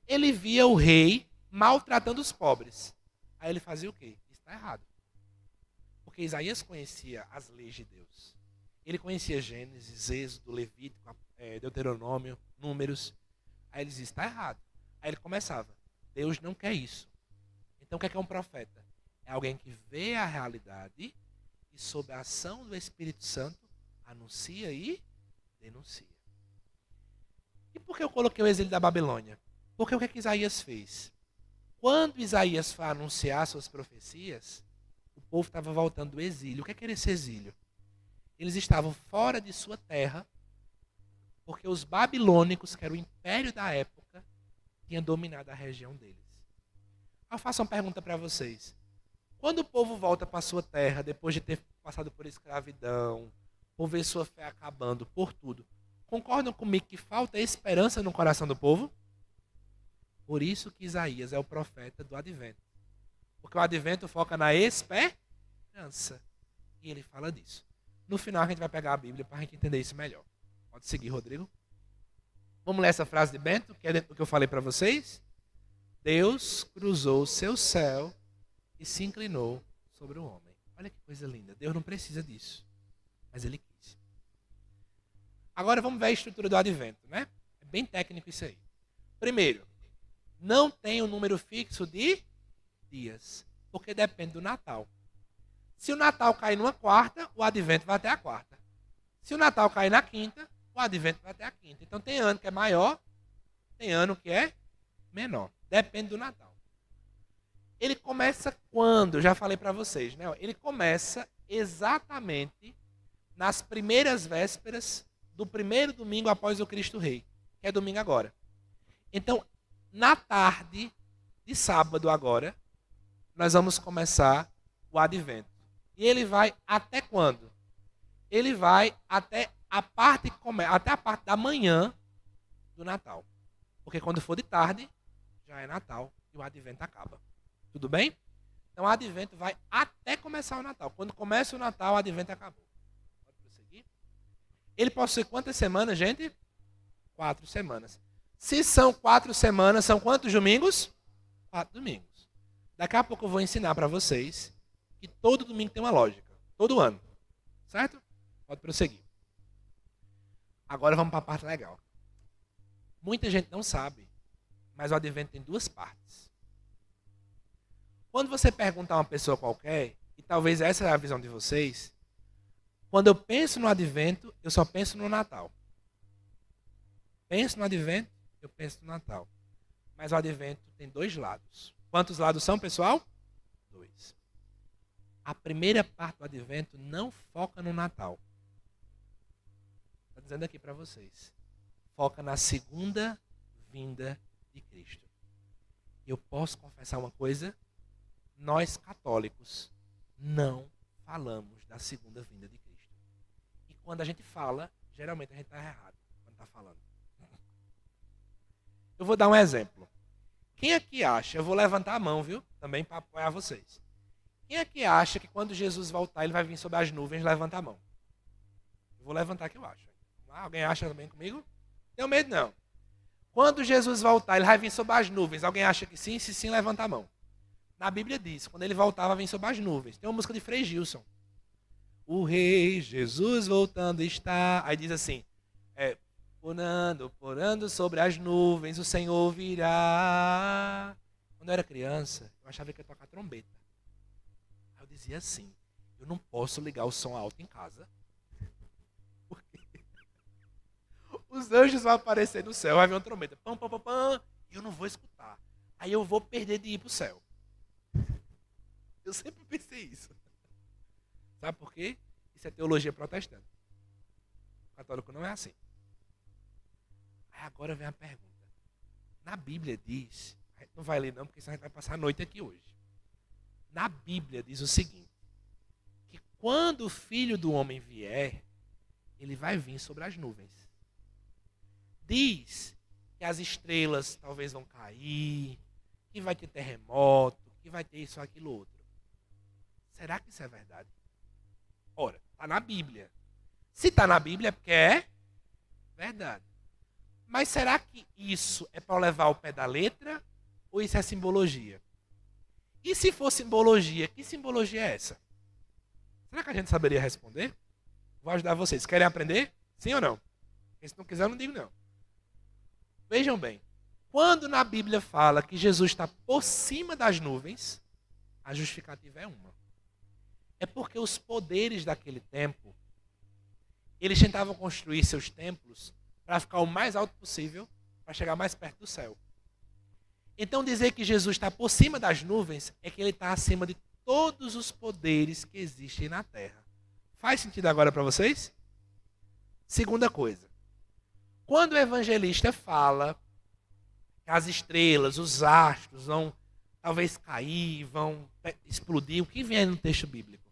Ele via o rei maltratando os pobres. Aí ele fazia o quê? Isso está errado. Porque Isaías conhecia as leis de Deus. Ele conhecia Gênesis, Êxodo, Levítico, Deuteronômio, Números. Aí ele dizia, está errado. Aí ele começava, Deus não quer isso. Então o que é um profeta? É alguém que vê a realidade e sob a ação do Espírito Santo, anuncia e denuncia. E por que eu coloquei o exílio da Babilônia? Porque o que Isaías fez? Quando Isaías foi anunciar suas profecias, o povo estava voltando do exílio. O que era esse exílio? Eles estavam fora de sua terra, porque os babilônicos, que era o império da época, tinham dominado a região deles. Eu faço uma pergunta para vocês. Quando o povo volta para a sua terra, depois de ter passado por escravidão, por ver sua fé acabando, por tudo, concordam comigo que falta esperança no coração do povo? Por isso que Isaías é o profeta do advento. Porque o advento foca na esperança. E ele fala disso. No final a gente vai pegar a Bíblia para a gente entender isso melhor. Pode seguir, Rodrigo. Vamos ler essa frase de Bento, que é dentro do que eu falei para vocês. Deus cruzou o seu céu e se inclinou sobre o homem. Olha que coisa linda. Deus não precisa disso. Mas ele quis. Agora vamos ver a estrutura do advento, né? É bem técnico isso aí. Primeiro, não tem um número fixo de dias, porque depende do Natal. Se o Natal cair numa quarta, o advento vai até a quarta. Se o Natal cair na quinta, o advento vai até a quinta. Então tem ano que é maior, tem ano que é menor. Depende do Natal. Ele começa quando? Eu já falei para vocês, né? Ele começa exatamente nas primeiras vésperas do primeiro domingo após o Cristo Rei, que é domingo agora. Então, na tarde de sábado agora, nós vamos começar o advento. E ele vai até quando? Ele vai até a parte da manhã do Natal. Porque quando for de tarde, já é Natal e o advento acaba. Tudo bem? Então o advento vai até começar o Natal. Quando começa o Natal, o advento acabou. Pode prosseguir? Ele possui quantas semanas, gente? 4 semanas. Se são 4 semanas, são quantos domingos? 4 domingos. Daqui a pouco eu vou ensinar para vocês que todo domingo tem uma lógica. Todo ano. Certo? Pode prosseguir. Agora vamos para a parte legal. Muita gente não sabe, mas o advento tem 2 partes. Quando você perguntar a uma pessoa qualquer, e talvez essa é a visão de vocês, quando eu penso no advento, eu só penso no Natal. Penso no advento, eu penso no Natal. Mas o advento tem 2 lados. Quantos lados são, pessoal? 2. A primeira parte do advento não foca no Natal. Estou dizendo aqui para vocês. Foca na segunda vinda de Cristo. Eu posso confessar uma coisa? Nós católicos não falamos da segunda vinda de Cristo. E quando a gente fala, geralmente a gente está errado quando está falando. Eu vou dar um exemplo. Quem aqui acha, eu vou levantar a mão, viu? Também para apoiar vocês. Quem aqui acha que quando Jesus voltar, ele vai vir sobre as nuvens? Levanta a mão. Eu vou levantar que eu acho. Alguém acha também comigo? Tenho medo não. Quando Jesus voltar, ele vai vir sobre as nuvens. Alguém acha que sim? Se sim, levanta a mão. Na Bíblia diz, quando ele voltar, vai vir sobre as nuvens. Tem uma música de Frei Gilson. O Rei Jesus voltando está. Aí diz assim, porando sobre as nuvens, o Senhor virá. Quando eu era criança, eu achava que ia tocar trombeta. Aí eu dizia assim, eu não posso ligar o som alto em casa. Porque os anjos vão aparecer no céu, vai vir uma trombeta, pam, pam, pam, pam, e eu não vou escutar. Aí eu vou perder de ir para o céu. Eu sempre pensei isso. Sabe por quê? Isso é teologia protestante. O católico não é assim. Aí agora vem a pergunta. Na Bíblia diz, a gente não vai ler não, porque senão a gente vai passar a noite aqui hoje. Na Bíblia diz o seguinte, que quando o Filho do Homem vier, ele vai vir sobre as nuvens. Diz que as estrelas talvez vão cair, que vai ter terremoto, que vai ter isso, aquilo, outro. Será que isso é verdade? Ora, está na Bíblia. Se está na Bíblia é porque é verdade. Mas será que isso é para levar ao pé da letra ou isso é simbologia? E se for simbologia, que simbologia é essa? Será que a gente saberia responder? Vou ajudar vocês. Querem aprender? Sim ou não? Porque se não quiser, eu não digo não. Vejam bem. Quando na Bíblia fala que Jesus está por cima das nuvens, a justificativa é uma. É porque os poderes daquele tempo, eles tentavam construir seus templos para ficar o mais alto possível, para chegar mais perto do céu. Então dizer que Jesus está por cima das nuvens é que ele está acima de todos os poderes que existem na terra. Faz sentido agora para vocês? Segunda coisa. Quando o evangelista fala que as estrelas, os astros vão talvez cair, vão explodir, o que vem no texto bíblico?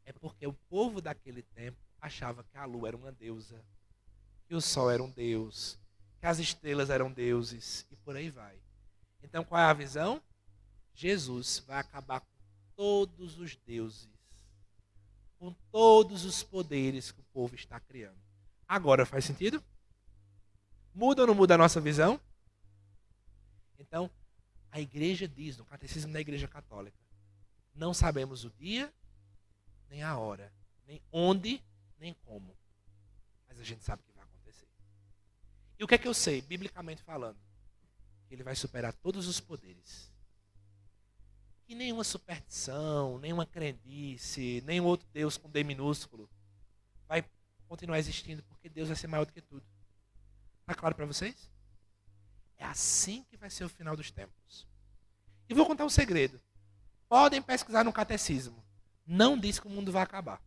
É porque o povo daquele tempo achava que a lua era uma deusa, que o sol era um deus, que as estrelas eram deuses e por aí vai. Então qual é a visão? Jesus vai acabar com todos os deuses, com todos os poderes que o povo está criando. Agora faz sentido? Muda ou não muda a nossa visão? Então, a igreja diz, no catecismo da igreja católica, não sabemos o dia, nem a hora, nem onde, nem como. Mas a gente sabe o que vai acontecer. E o que é que eu sei, biblicamente falando? Que ele vai superar todos os poderes. Que nenhuma superstição, nenhuma crendice, nenhum outro Deus com D minúsculo vai continuar existindo, porque Deus vai ser maior do que tudo. Está claro para vocês? É assim que vai ser o final dos tempos. E vou contar um segredo. Podem pesquisar no catecismo. Não diz que o mundo vai acabar.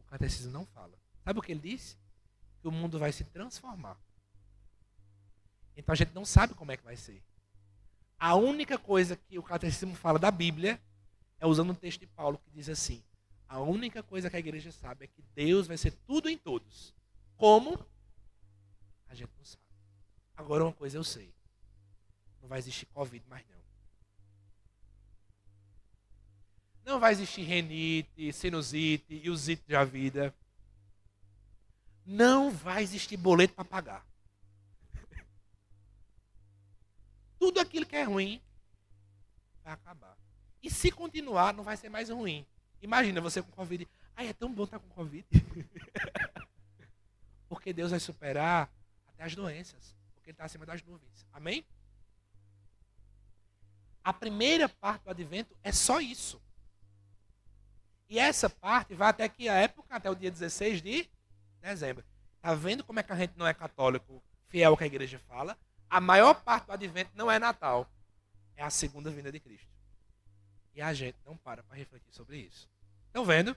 O catecismo não fala. Sabe o que ele disse? Que o mundo vai se transformar. Então a gente não sabe como é que vai ser. A única coisa que o catecismo fala da Bíblia é usando um texto de Paulo que diz assim: a única coisa que a igreja sabe é que Deus vai ser tudo em todos. Como? A gente não sabe. Agora uma coisa eu sei. Não vai existir Covid mais não. Não vai existir renite, sinusite e usite da vida. Não vai existir boleto para pagar. Tudo aquilo que é ruim vai acabar. E se continuar, não vai ser mais ruim. Imagina você com Covid. Ai, é tão bom estar com Covid. Porque Deus vai superar até as doenças. Porque Ele está acima das nuvens. Amém? A primeira parte do advento é só isso. E essa parte vai até que a época, até o dia 16 de dezembro. Está vendo como é que a gente não é católico, fiel ao que a igreja fala? A maior parte do advento não é Natal. É a segunda vinda de Cristo. E a gente não para refletir sobre isso. Estão vendo?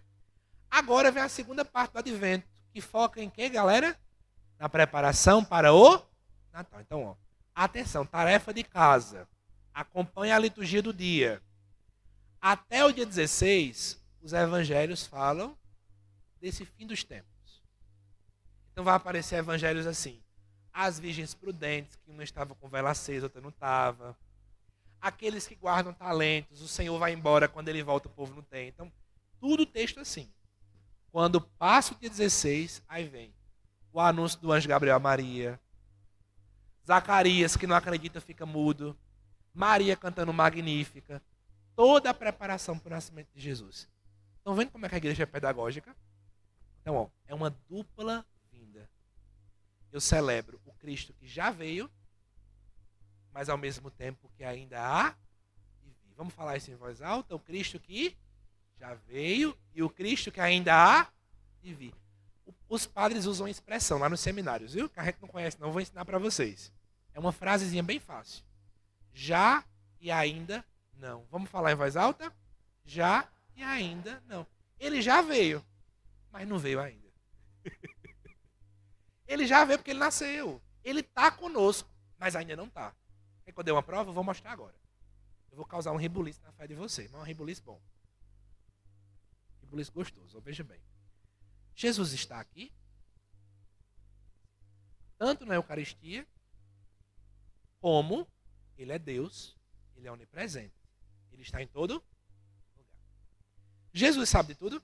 Agora vem a segunda parte do advento, que foca em quê, galera? Na preparação para o Natal. Então, ó, atenção, tarefa de casa. Acompanhe a liturgia do dia. Até o dia 16, os evangelhos falam desse fim dos tempos. Então vai aparecer evangelhos assim. As virgens prudentes, que uma estava com vela acesa, outra não estava. Aqueles que guardam talentos, o Senhor vai embora, quando Ele volta o povo não tem. Então, tudo texto assim. Quando passa o dia 16, aí vem o anúncio do anjo Gabriel a Maria. Zacarias, que não acredita, fica mudo. Maria cantando Magnífica. Toda a preparação para o nascimento de Jesus. Estão vendo como é que a igreja é pedagógica? Então, ó, é uma dupla vinda. Eu celebro o Cristo que já veio, mas ao mesmo tempo que ainda há de vir. Vamos falar isso em voz alta? O Cristo que já veio e o Cristo que ainda há de vir. Os padres usam expressão lá nos seminários, viu? Que a gente não conhece, não vou ensinar para vocês. É uma frasezinha bem fácil. Já e ainda não. Vamos falar em voz alta? Já e ainda não. Ele já veio, mas não veio ainda. Ele já veio porque ele nasceu. Ele está conosco, mas ainda não está. Quer que eu dê uma prova? Eu vou mostrar agora. Eu vou causar um rebuliço na fé de vocês, mas um rebuliço bom. Rebuliço gostoso, veja bem. Jesus está aqui, tanto na Eucaristia, como Ele é Deus, Ele é onipresente. Ele está em todo lugar. Jesus sabe de tudo?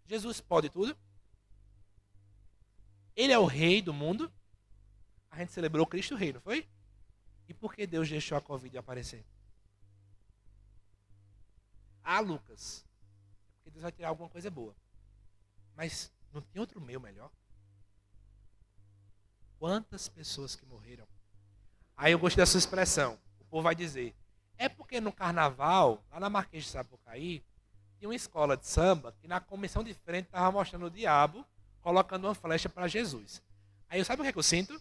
Jesus pode tudo? Ele é o rei do mundo? A gente celebrou Cristo Rei, não foi? E por que Deus deixou a Covid aparecer? Ah, Lucas, porque Deus vai tirar alguma coisa boa. Mas não tem outro meio melhor? Quantas pessoas que morreram? Aí eu gostei da sua expressão. O povo vai dizer, É porque no carnaval, lá na Marquês de Sapucaí, tinha uma escola de samba que na comissão de frente estava mostrando o diabo colocando uma flecha para Jesus. Aí sabe o que é que eu sinto?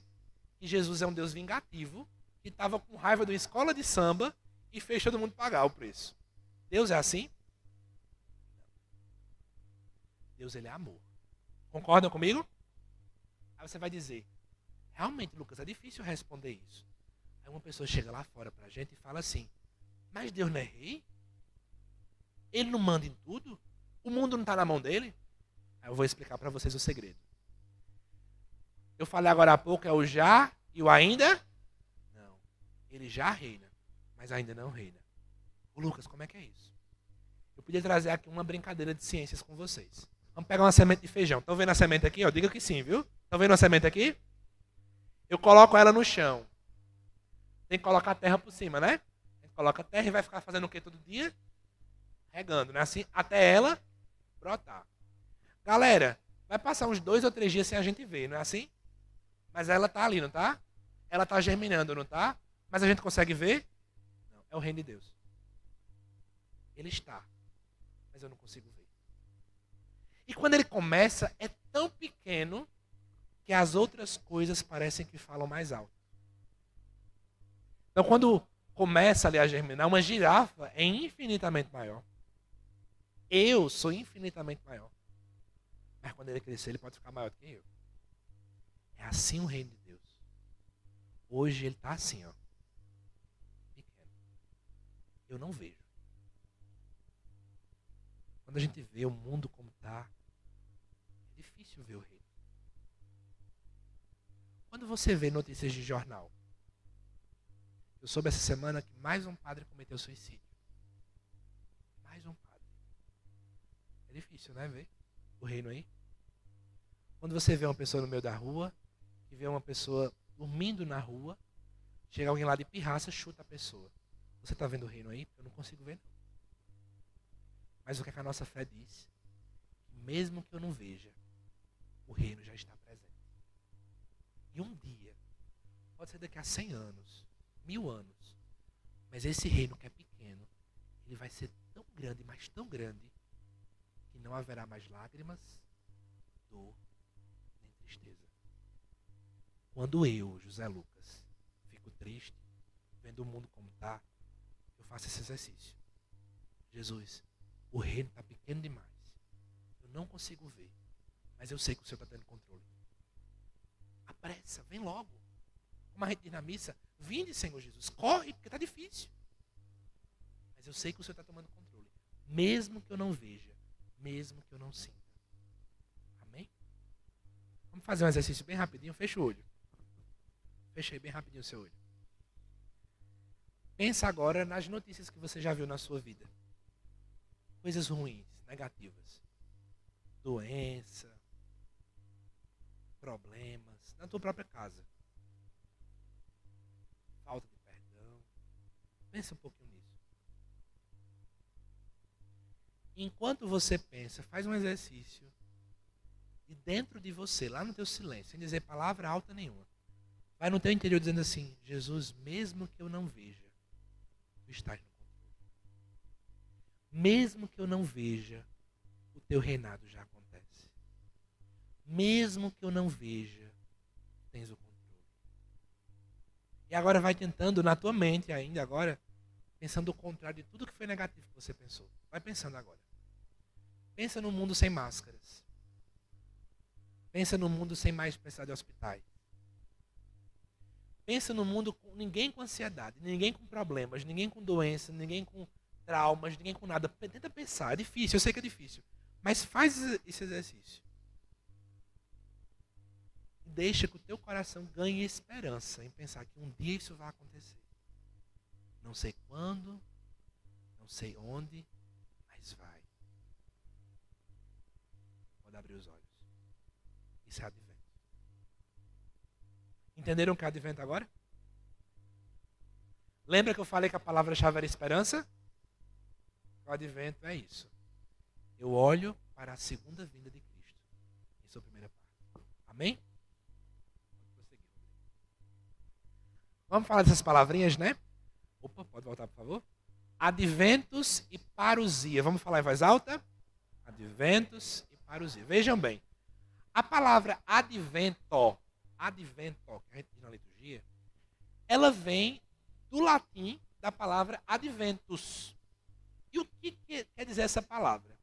Que Jesus é um Deus vingativo, que estava com raiva de uma escola de samba e fez todo mundo pagar o preço. Deus é assim? Deus, ele é amor. Concordam comigo? Aí você vai dizer, realmente, Lucas, é difícil responder isso. Aí uma pessoa chega lá fora pra gente e fala assim, mas Deus não é rei? Ele não manda em tudo? O mundo não está na mão dele? Aí eu vou explicar para vocês o segredo. Eu falei agora há pouco, é o já e o ainda? Não. Ele já reina, mas ainda não reina. Ô Lucas, como é que é isso? Eu podia trazer aqui uma brincadeira de ciências com vocês. Vamos pegar uma semente de feijão. Estão vendo a semente aqui? Ó, diga que sim, viu? Estão vendo a semente aqui? Eu coloco ela no chão. Tem que colocar a terra por cima, né? A gente coloca a terra e vai ficar fazendo o que todo dia? Regando, né? Assim, até ela brotar. Galera, vai passar uns 2 ou 3 dias sem a gente ver, não é assim? Mas ela tá ali, não tá? Ela tá germinando, não tá? Mas a gente consegue ver? Não, é o reino de Deus. Ele está, mas eu não consigo ver. E quando ele começa, é tão pequeno que as outras coisas parecem que falam mais alto. Então, quando começa ali a germinar, uma girafa é infinitamente maior. Eu sou infinitamente maior. Mas quando ele crescer, ele pode ficar maior do que eu. É assim o reino de Deus. Hoje ele está assim, ó. Pequeno. Eu não vejo. Quando a gente vê o mundo como está, é difícil ver o reino. Quando você vê notícias de jornal, eu soube essa semana que mais um padre cometeu suicídio. Mais um padre. É difícil, né, ver o reino aí? Quando você vê uma pessoa no meio da rua, e vê uma pessoa dormindo na rua, chega alguém lá de pirraça, chuta a pessoa. Você está vendo o reino aí? Eu não consigo ver, não. Mas o que é que a nossa fé diz? Mesmo que eu não veja, o reino já está presente. E um dia, pode ser daqui a 100 anos, 1000 anos, mas esse reino que é pequeno, ele vai ser tão grande, mas tão grande, que não haverá mais lágrimas, dor, nem tristeza. Quando eu, José Lucas, fico triste, vendo o mundo como está, eu faço esse exercício. Jesus, o reino está pequeno demais. Eu não consigo ver, mas eu sei que o Senhor está tendo controle. Apressa, vem logo. Como a gente diz na missa, vinde, Senhor Jesus, corre, porque está difícil. Mas eu sei que o Senhor está tomando controle, mesmo que eu não veja, mesmo que eu não sinta. Amém? Vamos fazer um exercício bem rapidinho, fecha o olho. Fechei bem rapidinho o seu olho. Pensa agora nas notícias que você já viu na sua vida. Coisas ruins, negativas. Doença, problemas, na tua própria casa. Falta de perdão. Pensa um pouquinho nisso. Enquanto você pensa, faz um exercício. E dentro de você, lá no teu silêncio, sem dizer palavra alta nenhuma, vai no teu interior dizendo assim, Jesus, mesmo que eu não veja, tu estás no controle. Mesmo que eu não veja, o teu reinado já acontece. Mesmo que eu não veja, tens o controle. E agora vai tentando na tua mente ainda agora, pensando o contrário de tudo que foi negativo que você pensou. Vai pensando agora. Pensa num mundo sem máscaras. Pensa num mundo sem mais precisar de hospitais. Pensa num mundo com ninguém com ansiedade, ninguém com problemas, ninguém com doença, ninguém com traumas, ninguém com nada. Tenta pensar, é difícil, eu sei que é difícil. Mas faz esse exercício. Deixa que o teu coração ganhe esperança em pensar que um dia isso vai acontecer. Não sei quando, não sei onde, mas vai. Pode abrir os olhos. Isso é advento. Entenderam o que é advento agora? Lembra que eu falei que a palavra-chave era esperança? O advento é isso. Eu olho para a segunda vinda de Cristo. Essa é a primeira parte. Amém? Vamos falar dessas palavrinhas, né? Opa, pode voltar, por favor? Adventus e parousia. Vamos falar em voz alta? Adventus e parousia. Vejam bem. A palavra advento, que a gente diz na liturgia, ela vem do latim da palavra adventus. E o que quer dizer essa palavra?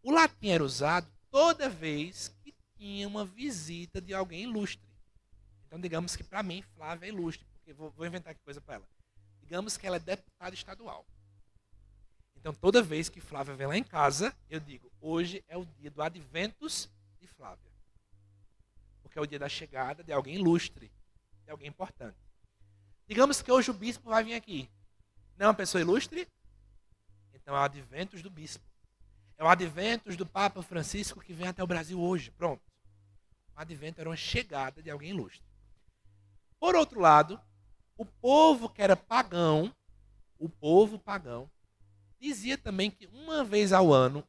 O latim era usado toda vez que tinha uma visita de alguém ilustre. Então, digamos que para mim, Flávia é ilustre, porque vou inventar que coisa para ela. Digamos que ela é deputada estadual. Então, toda vez que Flávia vem lá em casa, eu digo, hoje é o dia do adventus de Flávia. Porque é o dia da chegada de alguém ilustre, de alguém importante. Digamos que hoje o bispo vai vir aqui. Não é uma pessoa ilustre? Então é o adventus do bispo. É o adventus do Papa Francisco que vem até o Brasil hoje. Pronto. O advento era uma chegada de alguém ilustre. Por outro lado, o povo que era pagão, dizia também que uma vez ao ano,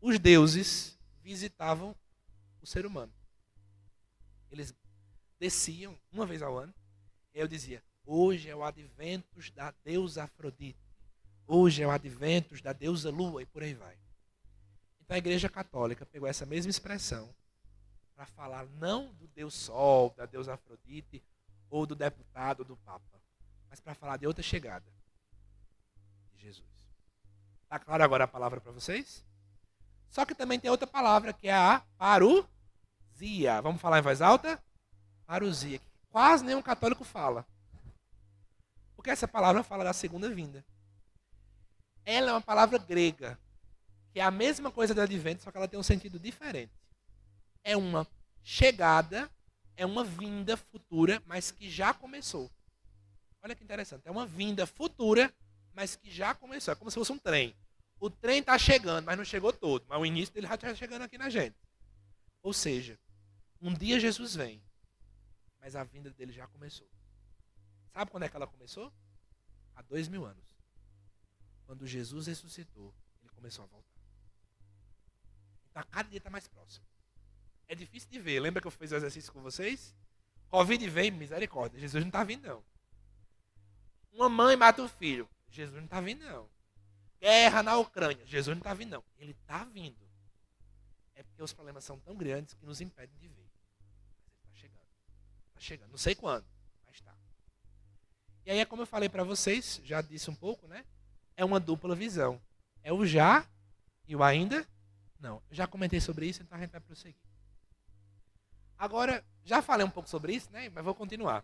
os deuses visitavam o ser humano. Eles desciam uma vez ao ano, e eu dizia, hoje é o adventus da deusa Afrodite, hoje é o adventus da deusa Lua, e por aí vai. Então a Igreja Católica pegou essa mesma expressão para falar não do Deus Sol, da deusa Afrodite, ou do deputado, ou do Papa, mas para falar de outra chegada, de Jesus. Está claro agora a palavra para vocês? Só que também tem outra palavra, que é a parousia. Vamos falar em voz alta? Parousia, que quase nenhum católico fala. Porque essa palavra fala da segunda vinda. Ela é uma palavra grega, que é a mesma coisa do advento, só que ela tem um sentido diferente. É uma chegada, é uma vinda futura, mas que já começou. Olha que interessante. É uma vinda futura, mas que já começou. É como se fosse um trem. O trem está chegando, mas não chegou todo. Mas o início dele já está chegando aqui na gente. Ou seja, um dia Jesus vem, mas a vinda dele já começou. Sabe quando é que ela começou? Há 2000 anos. Quando Jesus ressuscitou, ele começou a voltar. Então, cada dia está mais próximo. É difícil de ver. Lembra que eu fiz o exercício com vocês? Covid vem, misericórdia. Jesus não está vindo, não. Uma mãe mata o filho. Jesus não está vindo, não. Guerra na Ucrânia. Jesus não está vindo, não. Ele está vindo. É porque os problemas são tão grandes que nos impedem de ver. Mas ele está chegando. Está chegando. Não sei quando, mas está. E aí é como eu falei para vocês, já disse um pouco, né? É uma dupla visão. É o já e o ainda não. Eu já comentei sobre isso, então a gente vai prosseguir. Agora, já falei um pouco sobre isso, né? Mas vou continuar.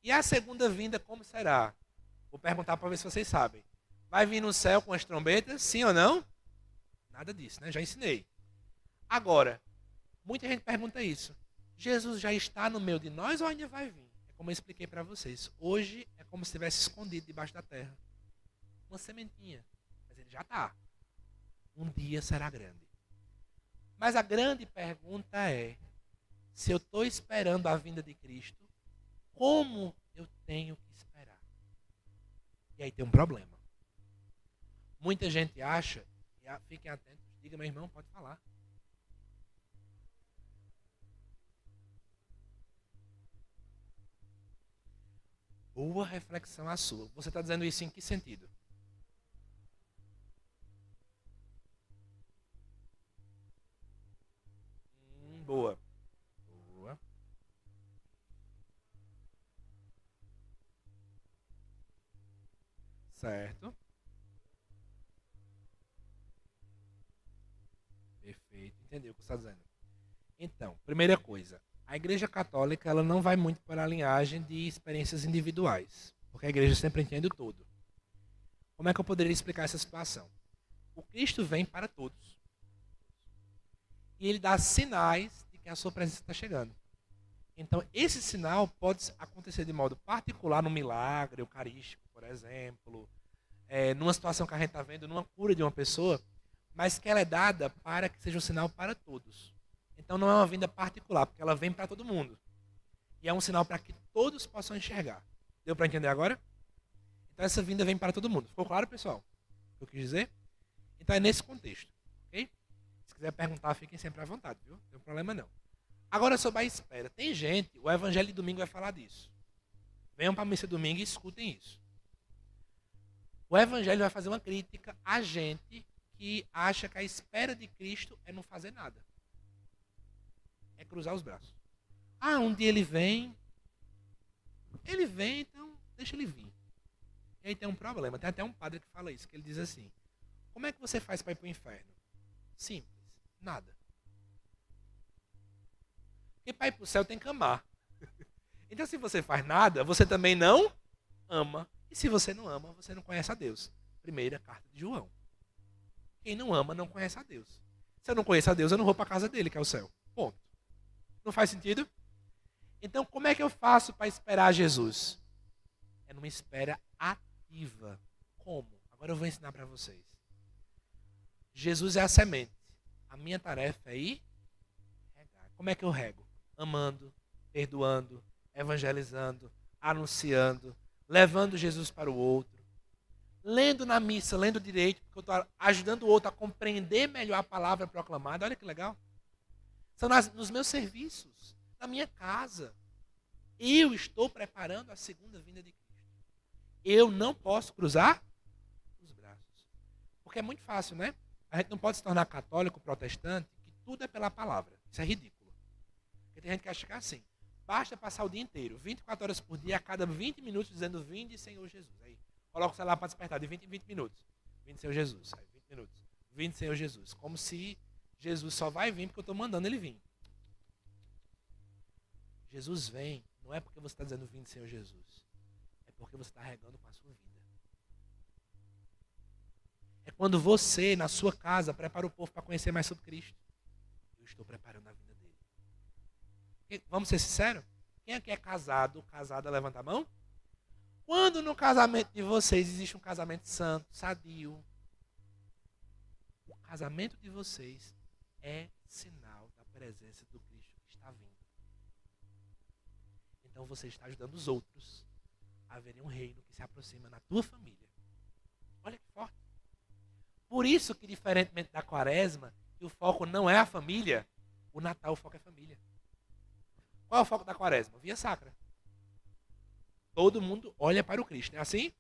E a segunda vinda, como será? Vou perguntar para ver se vocês sabem. Vai vir no céu com as trombetas, sim ou não? Nada disso, né? Já ensinei. Agora, muita gente pergunta isso. Jesus já está no meio de nós ou ainda vai vir? É como eu expliquei para vocês. Hoje é como se estivesse escondido debaixo da terra. Uma sementinha. Mas ele já está. Um dia será grande. Mas a grande pergunta é, se eu estou esperando a vinda de Cristo, como eu tenho que esperar? E aí tem um problema. Muita gente acha, e fiquem atentos, diga meu irmão, pode falar. Boa reflexão a sua. Você está dizendo isso em que sentido? Boa. Boa. Certo. Perfeito. Entendeu o que você está dizendo. Então, primeira coisa. A Igreja Católica ela não vai muito para a linhagem de experiências individuais. Porque a Igreja sempre entende o todo. Como é que eu poderia explicar essa situação? O Cristo vem para todos. E ele dá sinais de que a sua presença está chegando. Então, esse sinal pode acontecer de modo particular num milagre eucarístico, por exemplo, numa situação que a gente está vendo, numa cura de uma pessoa, mas que ela é dada para que seja um sinal para todos. Então, não é uma vinda particular, porque ela vem para todo mundo. E é um sinal para que todos possam enxergar. Deu para entender agora? Então, essa vinda vem para todo mundo. Ficou claro, pessoal? O que eu quis dizer? Então, é nesse contexto. Ok? Se quiser perguntar, fiquem sempre à vontade, viu? Não tem problema não. Agora, sobre a espera. Tem gente, o Evangelho de domingo vai falar disso. Venham para a missa domingo e escutem isso. O Evangelho vai fazer uma crítica a gente que acha que a espera de Cristo é não fazer nada. É cruzar os braços. Ah, um dia ele vem, então deixa ele vir. E aí tem um problema, tem até um padre que fala isso, que ele diz assim, como é que você faz para ir para o inferno? Simples, nada. Porque para ir para o céu tem que amar. Então se você faz nada, você também não ama. E se você não ama, você não conhece a Deus. Primeira carta de João. Quem não ama não conhece a Deus. Se eu não conheço a Deus, eu não vou para a casa dele, que é o céu. Ponto. Não faz sentido? Então, como é que eu faço para esperar Jesus? É numa espera ativa. Como? Agora eu vou ensinar para vocês. Jesus é a semente. A minha tarefa é ir regar. Como é que eu rego? Amando, perdoando, evangelizando, anunciando, levando Jesus para o outro, lendo na missa, lendo direito, porque eu estou ajudando o outro a compreender melhor a palavra proclamada. Olha que legal. São nos meus serviços, na minha casa. Eu estou preparando a segunda vinda de Cristo. Eu não posso cruzar os braços. Porque é muito fácil, né? A gente não pode se tornar católico, protestante, que tudo é pela palavra. Isso é ridículo. Porque tem gente que acha que é assim. Basta passar o dia inteiro, 24 horas por dia, a cada 20 minutos, dizendo, vinde, Senhor Jesus. Aí, coloca o celular para despertar de 20 em 20 minutos. Vinde, Senhor Jesus. Aí, 20 minutos. Vinde, Senhor Jesus. Como se Jesus só vai vir porque eu estou mandando ele vir. Jesus vem, não é porque você está dizendo, vinde, Senhor Jesus. É porque você está regando com a sua vida. É quando você, na sua casa, prepara o povo para conhecer mais sobre Cristo. Eu estou preparando a vida dele. Vamos ser sinceros? Quem aqui é casado, casada, levanta a mão? Quando no casamento de vocês existe um casamento santo, sadio, o casamento de vocês é sinal da presença do Cristo que está vindo. Então você está ajudando os outros a verem um reino que se aproxima na tua família. Olha que forte. Por isso que, diferentemente da Quaresma, que o foco não é a família, o Natal o foco é a família. Qual é o foco da Quaresma? Via Sacra. Todo mundo olha para o Cristo, não é assim?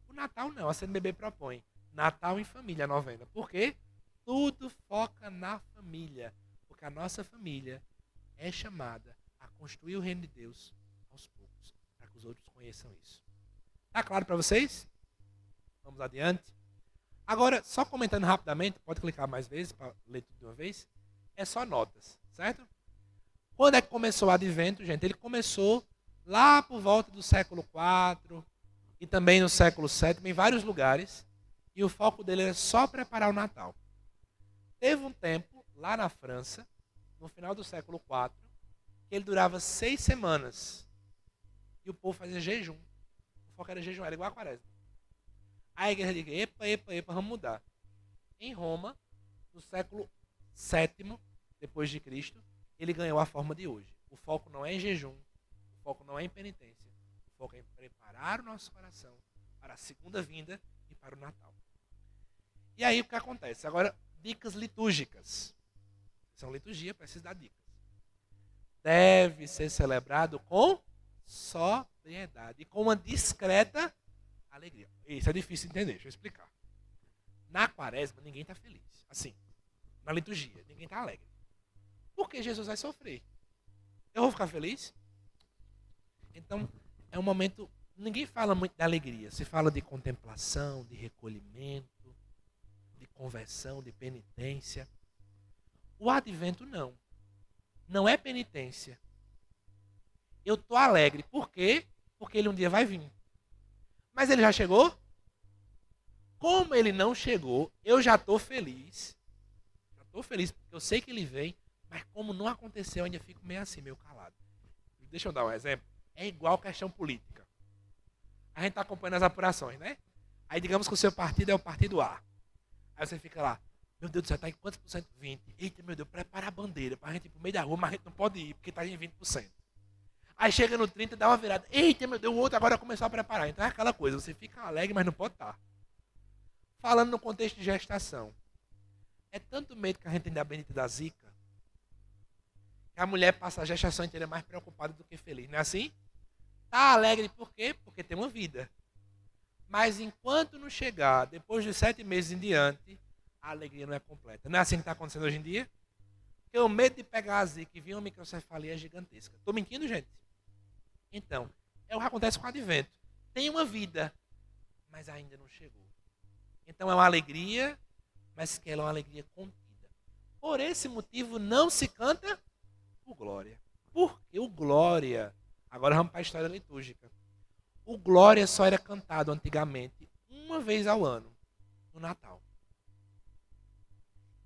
O Natal não, a CNBB propõe Natal em família, a novena. Por quê? Tudo foca na família. Porque a nossa família é chamada a construir o reino de Deus aos poucos, para que os outros conheçam isso. Está claro para vocês? Vamos adiante. Agora, só comentando rapidamente, pode clicar mais vezes para ler tudo de uma vez. É só notas, certo? Quando é que começou o Advento, gente? Ele começou lá por volta do século IV e também no século VII, em vários lugares. E o foco dele era só preparar o Natal. Teve um tempo, lá na França, no final do século IV, que ele durava 6 semanas. E o povo fazia jejum. O foco era jejum, era igual a Quaresma. Aí a igreja disse, epa, vamos mudar. Em Roma, no século VII, depois de Cristo, ele ganhou a forma de hoje. O foco não é em jejum, o foco não é em penitência, o foco é em preparar o nosso coração para a segunda vinda e para o Natal. E aí o que acontece? Agora, dicas litúrgicas. São liturgia, precisa dar dicas. Deve ser celebrado com sobriedade e com uma discreta alegria. Isso é difícil de entender, deixa eu explicar. Na Quaresma, ninguém está feliz. Assim, na liturgia, ninguém está alegre. Porque Jesus vai sofrer. Eu vou ficar feliz? Então, é um momento... Ninguém fala muito de alegria. Se fala de contemplação, de recolhimento, de conversão, de penitência. O Advento não. Não é penitência. Eu estou alegre. Por quê? Porque ele um dia vai vir. Mas ele já chegou? Como ele não chegou, eu já estou feliz. Já estou feliz porque eu sei que ele vem. Mas como não aconteceu, eu ainda fico meio assim, meio calado. Deixa eu dar um exemplo. É igual questão política. A gente está acompanhando as apurações, né? Aí digamos que o seu partido é o partido A. Aí você fica lá, meu Deus do céu, está em quantos por cento? 20. Eita, meu Deus, prepara a bandeira para a gente ir pro meio da rua, mas a gente não pode ir, porque está em 20%. Aí chega no 30, dá uma virada. Eita, meu Deus, o outro agora começou a preparar. Então é aquela coisa, você fica alegre, mas não pode estar. Falando no contexto de gestação. É tanto medo que a gente tem da bendita da Zika, que a mulher passa a gestação inteira mais preocupada do que feliz. Não é assim? Está alegre por quê? Porque tem uma vida. Mas enquanto não chegar, depois de 7 meses em diante, a alegria não é completa. Não é assim que está acontecendo hoje em dia? Porque o medo de pegar a zika e vir uma microcefalia é gigantesca. Estou mentindo, gente? Então, é o que acontece com o advento. Tem uma vida, mas ainda não chegou. Então é uma alegria, mas que ela é uma alegria contida. Por esse motivo não se canta o glória. Porque o glória, agora vamos para a história litúrgica. O glória só era cantado antigamente uma vez ao ano, no Natal.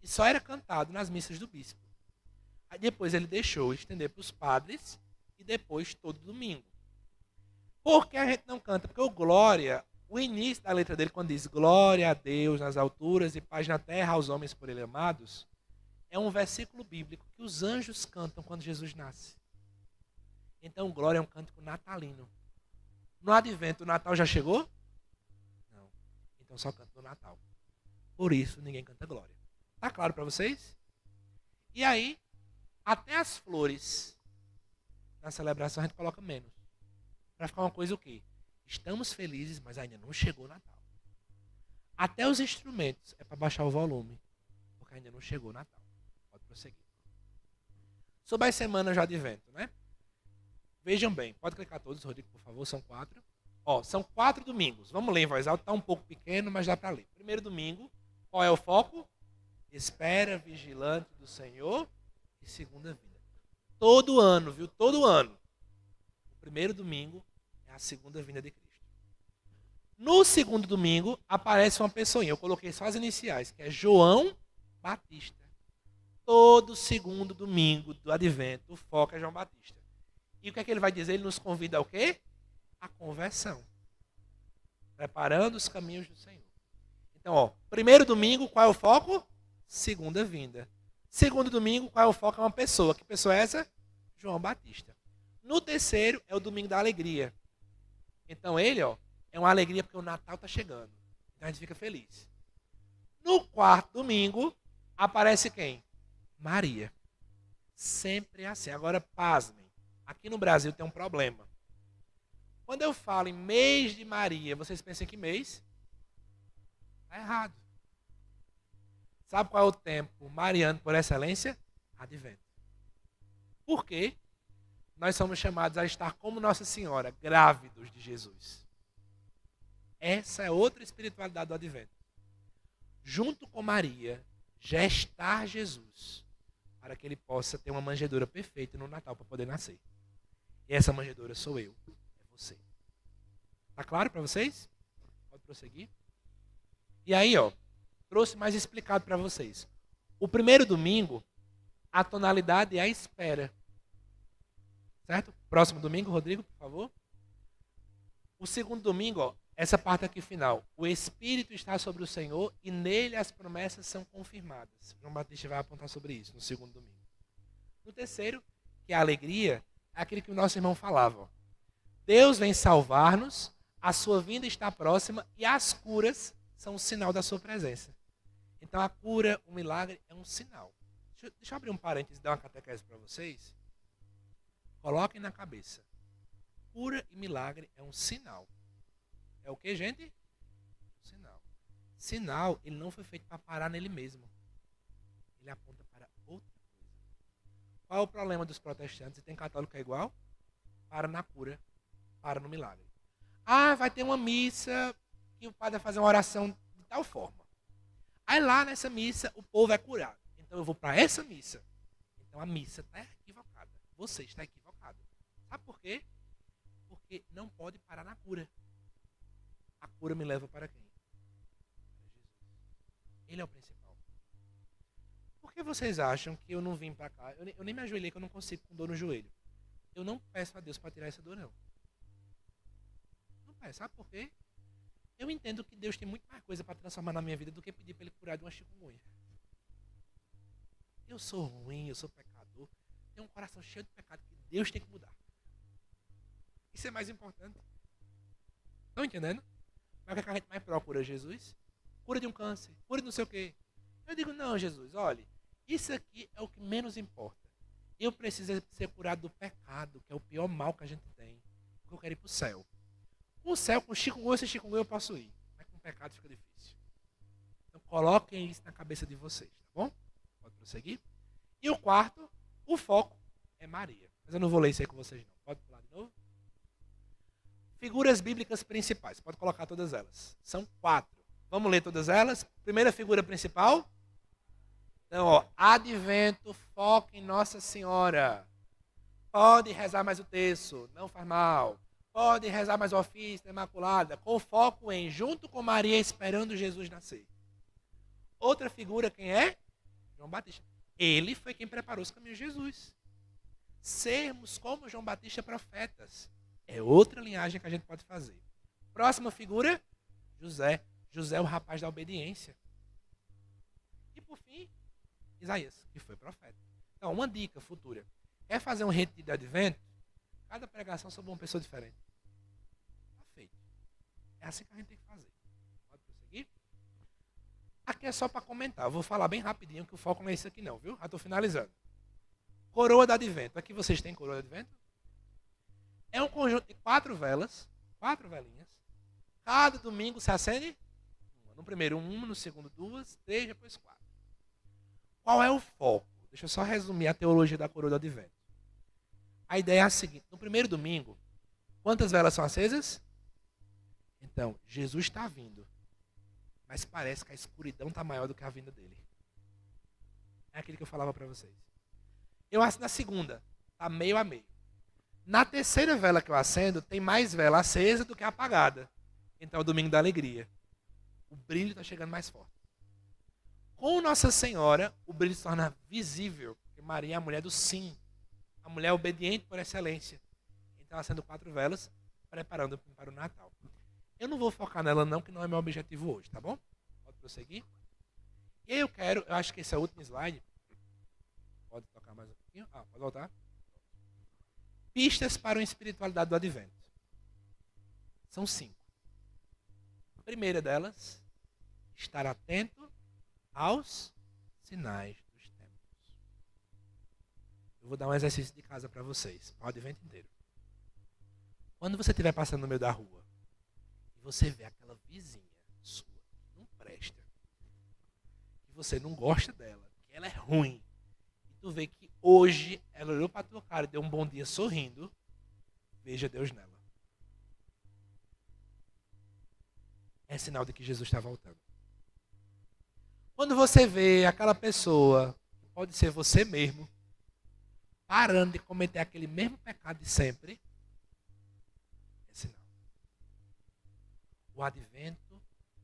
E só era cantado nas missas do bispo. Aí depois ele deixou estender para os padres e depois todo domingo. Por que a gente não canta? Porque o glória, o início da letra dele, quando diz glória a Deus nas alturas e paz na terra aos homens por ele amados, é um versículo bíblico que os anjos cantam quando Jesus nasce. Então, glória é um cântico natalino. No advento, o Natal já chegou? Não. Então só canta no Natal. Por isso, ninguém canta glória. Tá claro para vocês? E aí, até as flores na celebração a gente coloca menos. Para ficar uma coisa o quê? Estamos felizes, mas ainda não chegou o Natal. Até os instrumentos é para baixar o volume, porque ainda não chegou o Natal. Pode prosseguir. Sobre as semanas de advento, né? Vejam bem, pode clicar todos, Rodrigo, por favor, são 4. Ó, são 4 domingos. Vamos ler em voz alta, está um pouco pequeno, mas dá para ler. Primeiro domingo, qual é o foco? Espera vigilante do Senhor e segunda vinda. Todo ano, viu? Todo ano. O primeiro domingo é a segunda vinda de Cristo. No segundo domingo, aparece uma pessoinha. Eu coloquei só as iniciais, que é João Batista. Todo segundo domingo do advento, o foco é João Batista. E o que é que ele vai dizer? Ele nos convida ao quê? A conversão. Preparando os caminhos do Senhor. Então, ó, primeiro domingo, qual é o foco? Segunda vinda. Segundo domingo, qual é o foco? É uma pessoa. Que pessoa é essa? João Batista. No terceiro, é o domingo da alegria. Então, ele, ó, é uma alegria porque o Natal está chegando. Então, a gente fica feliz. No quarto domingo, aparece quem? Maria. Sempre é assim. Agora, pasmem. Aqui no Brasil tem um problema. Quando eu falo em mês de Maria, vocês pensam em que mês? Está errado. Sabe qual é o tempo mariano por excelência? Advento. Por quê? Nós somos chamados a estar como Nossa Senhora, grávidos de Jesus. Essa é outra espiritualidade do Advento. Junto com Maria, gestar Jesus, para que ele possa ter uma manjedoura perfeita no Natal para poder nascer. E essa manjedoura sou eu, é você. Tá claro para vocês? Pode prosseguir. E aí, ó, trouxe mais explicado para vocês. O primeiro domingo, a tonalidade é a espera. Certo? Próximo domingo, Rodrigo, por favor. O segundo domingo, ó, essa parte aqui final. O Espírito está sobre o Senhor e nele as promessas são confirmadas. João Batista vai apontar sobre isso no segundo domingo. No terceiro, que é a alegria, é aquilo que o nosso irmão falava. Ó. Deus vem salvar-nos, a sua vinda está próxima e as curas são um sinal da sua presença. Então a cura, o milagre é um sinal. Deixa eu abrir um parênteses e dar uma catequese para vocês. Coloquem na cabeça. Cura e milagre é um sinal. É o que, gente? Sinal. Sinal, ele não foi feito para parar nele mesmo. Ele aponta para outra coisa. Qual é o problema dos protestantes? E tem católico que é igual? Para na cura, para no milagre. Ah, vai ter uma missa que o padre vai fazer uma oração de tal forma. Aí lá nessa missa o povo é curado. Então eu vou para essa missa. Então a missa está equivocada. Você está equivocado. Sabe por quê? Porque não pode parar na cura. A cura me leva para quem? Para Jesus. Ele é o principal. Por que vocês acham que eu não vim para cá? Eu nem me ajoelhei que eu não consigo com dor no joelho. Eu não peço a Deus para tirar essa dor, não. Não peço. Sabe por quê? Eu entendo que Deus tem muito mais coisa para transformar na minha vida do que pedir para Ele curar de uma chikungunya. Eu sou ruim, eu sou pecador. Tenho um coração cheio de pecado que Deus tem que mudar. Isso é mais importante. Estão entendendo? Mas o que a gente mais procura, Jesus? Cura de um câncer, cura de não sei o quê. Eu digo, não, Jesus, olha, isso aqui é o que menos importa. Eu preciso ser curado do pecado, que é o pior mal que a gente tem. porque eu quero ir para o céu. Com o céu, com chikungunya, se chikungunya eu posso ir. Mas com o pecado fica difícil. Então coloquem isso na cabeça de vocês, tá bom? Pode prosseguir. E o quarto, o foco é Maria. Mas eu não vou ler isso aí com vocês não. Pode pular de novo. Figuras bíblicas principais. Pode colocar todas elas. São 4. Vamos ler todas elas. Primeira figura principal. Então, ó, advento, foco em Nossa Senhora. Pode rezar mais o terço, não faz mal. Pode rezar mais o ofício da Imaculada, com foco em, junto com Maria, esperando Jesus nascer. Outra figura, quem é? João Batista. Ele foi quem preparou os caminhos de Jesus. Sermos como João Batista profetas. É outra linhagem que a gente pode fazer. Próxima figura, José. José, o rapaz da obediência. E por fim, Isaías, que foi profeta. Então, uma dica futura. Quer fazer um retiro de advento? Cada pregação sobre uma pessoa diferente. Está feito. É assim que a gente tem que fazer. Pode prosseguir? Aqui é só para comentar. Eu vou falar bem rapidinho, que o foco não é isso aqui não, viu? Já estou finalizando. Coroa do advento. Aqui vocês têm coroa do advento? É um conjunto de 4 velas. 4 velinhas. Cada domingo se acende uma. No primeiro 1, no segundo 2, 3, depois 4. Qual é o foco? Deixa eu só resumir a teologia da coroa do advento. A ideia é a seguinte. No primeiro domingo, quantas velas são acesas? Então, Jesus está vindo. Mas parece que a escuridão está maior do que a vinda dele. É aquilo que eu falava para vocês. Eu acendo na segunda. Está meio a meio. Na terceira vela que eu acendo, tem mais vela acesa do que apagada. Então é o domingo da alegria. O brilho está chegando mais forte. Com Nossa Senhora, o brilho se torna visível. Porque Maria é a mulher do sim. A mulher obediente por excelência. Então, acendo 4 velas, preparando para o Natal. Eu não vou focar nela não, que não é meu objetivo hoje, tá bom? Pode prosseguir. E aí eu acho que esse é o último slide. Pode tocar mais um pouquinho? Pode voltar. Pistas para uma espiritualidade do advento. São 5. A primeira delas, estar atento aos sinais dos tempos. Eu vou dar um exercício de casa para vocês, para o advento inteiro. Quando você estiver passando no meio da rua e você vê aquela vizinha sua que não presta, que você não gosta dela, que ela é ruim, e tu vê que hoje ela olhou para a tua cara e deu um bom dia sorrindo, veja Deus nela. É sinal de que Jesus está voltando. Quando você vê aquela pessoa, pode ser você mesmo, parando de cometer aquele mesmo pecado de sempre, é sinal. O advento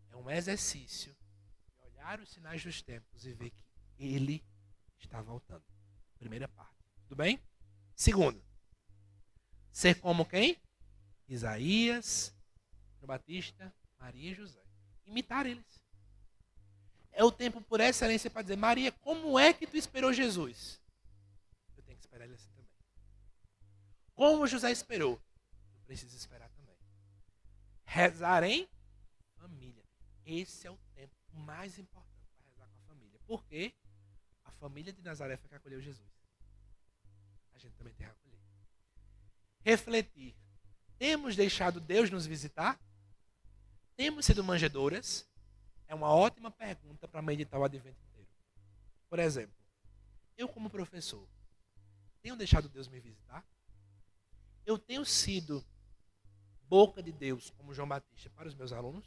é um exercício de olhar os sinais dos tempos e ver que ele está voltando. Primeira parte. Tudo bem? Segundo, ser como quem? Isaías, João Batista, Maria e José. Imitar eles. É o tempo por excelência para dizer, Maria, como é que tu esperou Jesus? Eu tenho que esperar ele assim também. Como José esperou? Eu preciso esperar também. Rezar em família. Esse é o tempo mais importante para rezar com a família. Por quê? A família de Nazaré foi que acolheu Jesus. A gente também tem que acolher. Refletir. Temos deixado Deus nos visitar? Temos sido manjedoras? É uma ótima pergunta para meditar o advento inteiro. Por exemplo, eu como professor, tenho deixado Deus me visitar? Eu tenho sido boca de Deus, como João Batista, para os meus alunos?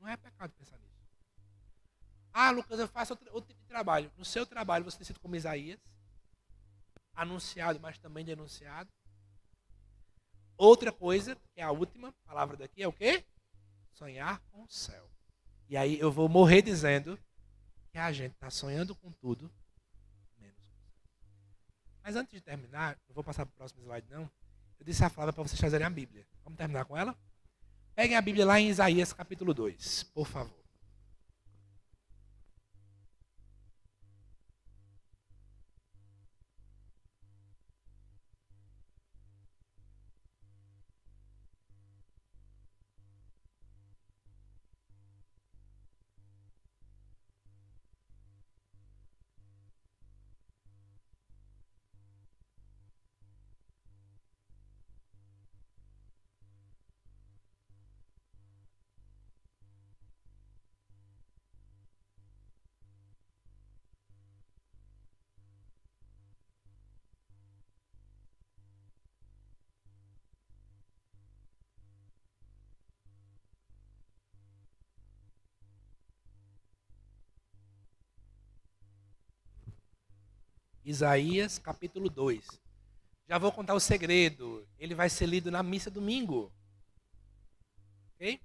Não é pecado pensar nisso. Lucas, eu faço outro tipo de trabalho. No seu trabalho, você tem sido como Isaías, anunciado, mas também denunciado. Outra coisa, que é a última palavra daqui, é o quê? Sonhar com o céu. E aí eu vou morrer dizendo que a gente está sonhando com tudo, menos com o céu. Mas antes de terminar, não vou passar para o próximo slide não, eu disse a Flávia para vocês trazerem a Bíblia. Vamos terminar com ela? Peguem a Bíblia lá em Isaías capítulo 2, por favor. Isaías capítulo 2. Já vou contar o segredo. Ele vai ser lido na missa domingo. Ok?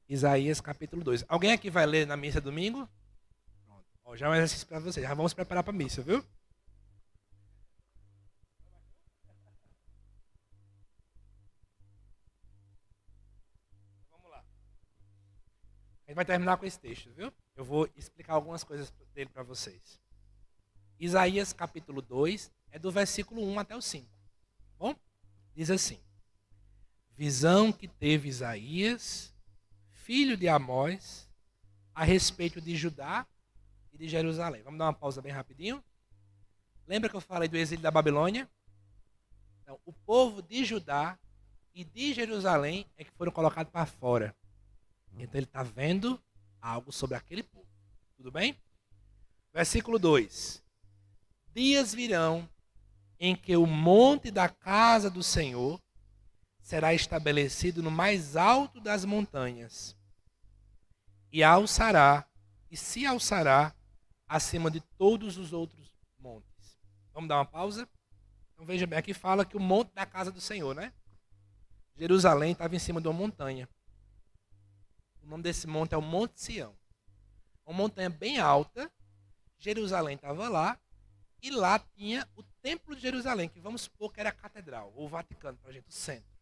Isaías capítulo 2. Alguém aqui vai ler na missa domingo? Pronto. Ó, já é um exercício para vocês. Já vamos se preparar para a missa, viu? Vamos lá. A gente vai terminar com esse texto, viu? Eu vou explicar algumas coisas dele para vocês. Isaías capítulo 2 é do versículo 1 até o 5. Bom? Diz assim: Visão que teve Isaías, filho de Amós, a respeito de Judá e de Jerusalém. Vamos dar uma pausa bem rapidinho? Lembra que eu falei do exílio da Babilônia? Então, o povo de Judá e de Jerusalém é que foram colocados para fora. Então ele está vendo algo sobre aquele povo. Tudo bem? Versículo 2. Dias virão em que o monte da casa do Senhor será estabelecido no mais alto das montanhas e se alçará acima de todos os outros montes. Vamos dar uma pausa? Então veja bem, aqui fala que o monte da casa do Senhor, né? Jerusalém estava em cima de uma montanha. O nome desse monte é o Monte Sião. Uma montanha bem alta. Jerusalém estava lá. E lá tinha o Templo de Jerusalém, que vamos supor que era a catedral, ou o Vaticano, para a gente, o centro.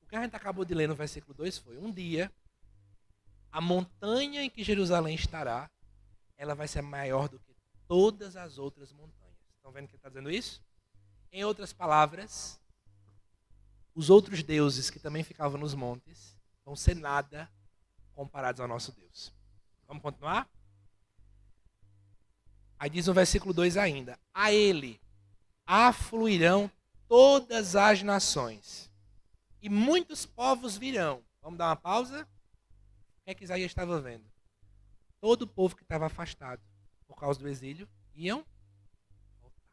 O que a gente acabou de ler no versículo 2 foi: um dia, a montanha em que Jerusalém estará, ela vai ser maior do que todas as outras montanhas. Estão vendo que ele está dizendo isso? Em outras palavras, os outros deuses que também ficavam nos montes vão ser nada comparados ao nosso Deus. Vamos continuar? Aí diz no versículo 2 ainda: a ele afluirão todas as nações, e muitos povos virão. Vamos dar uma pausa? O que é que Isaías estava vendo? Todo o povo que estava afastado por causa do exílio iam voltar.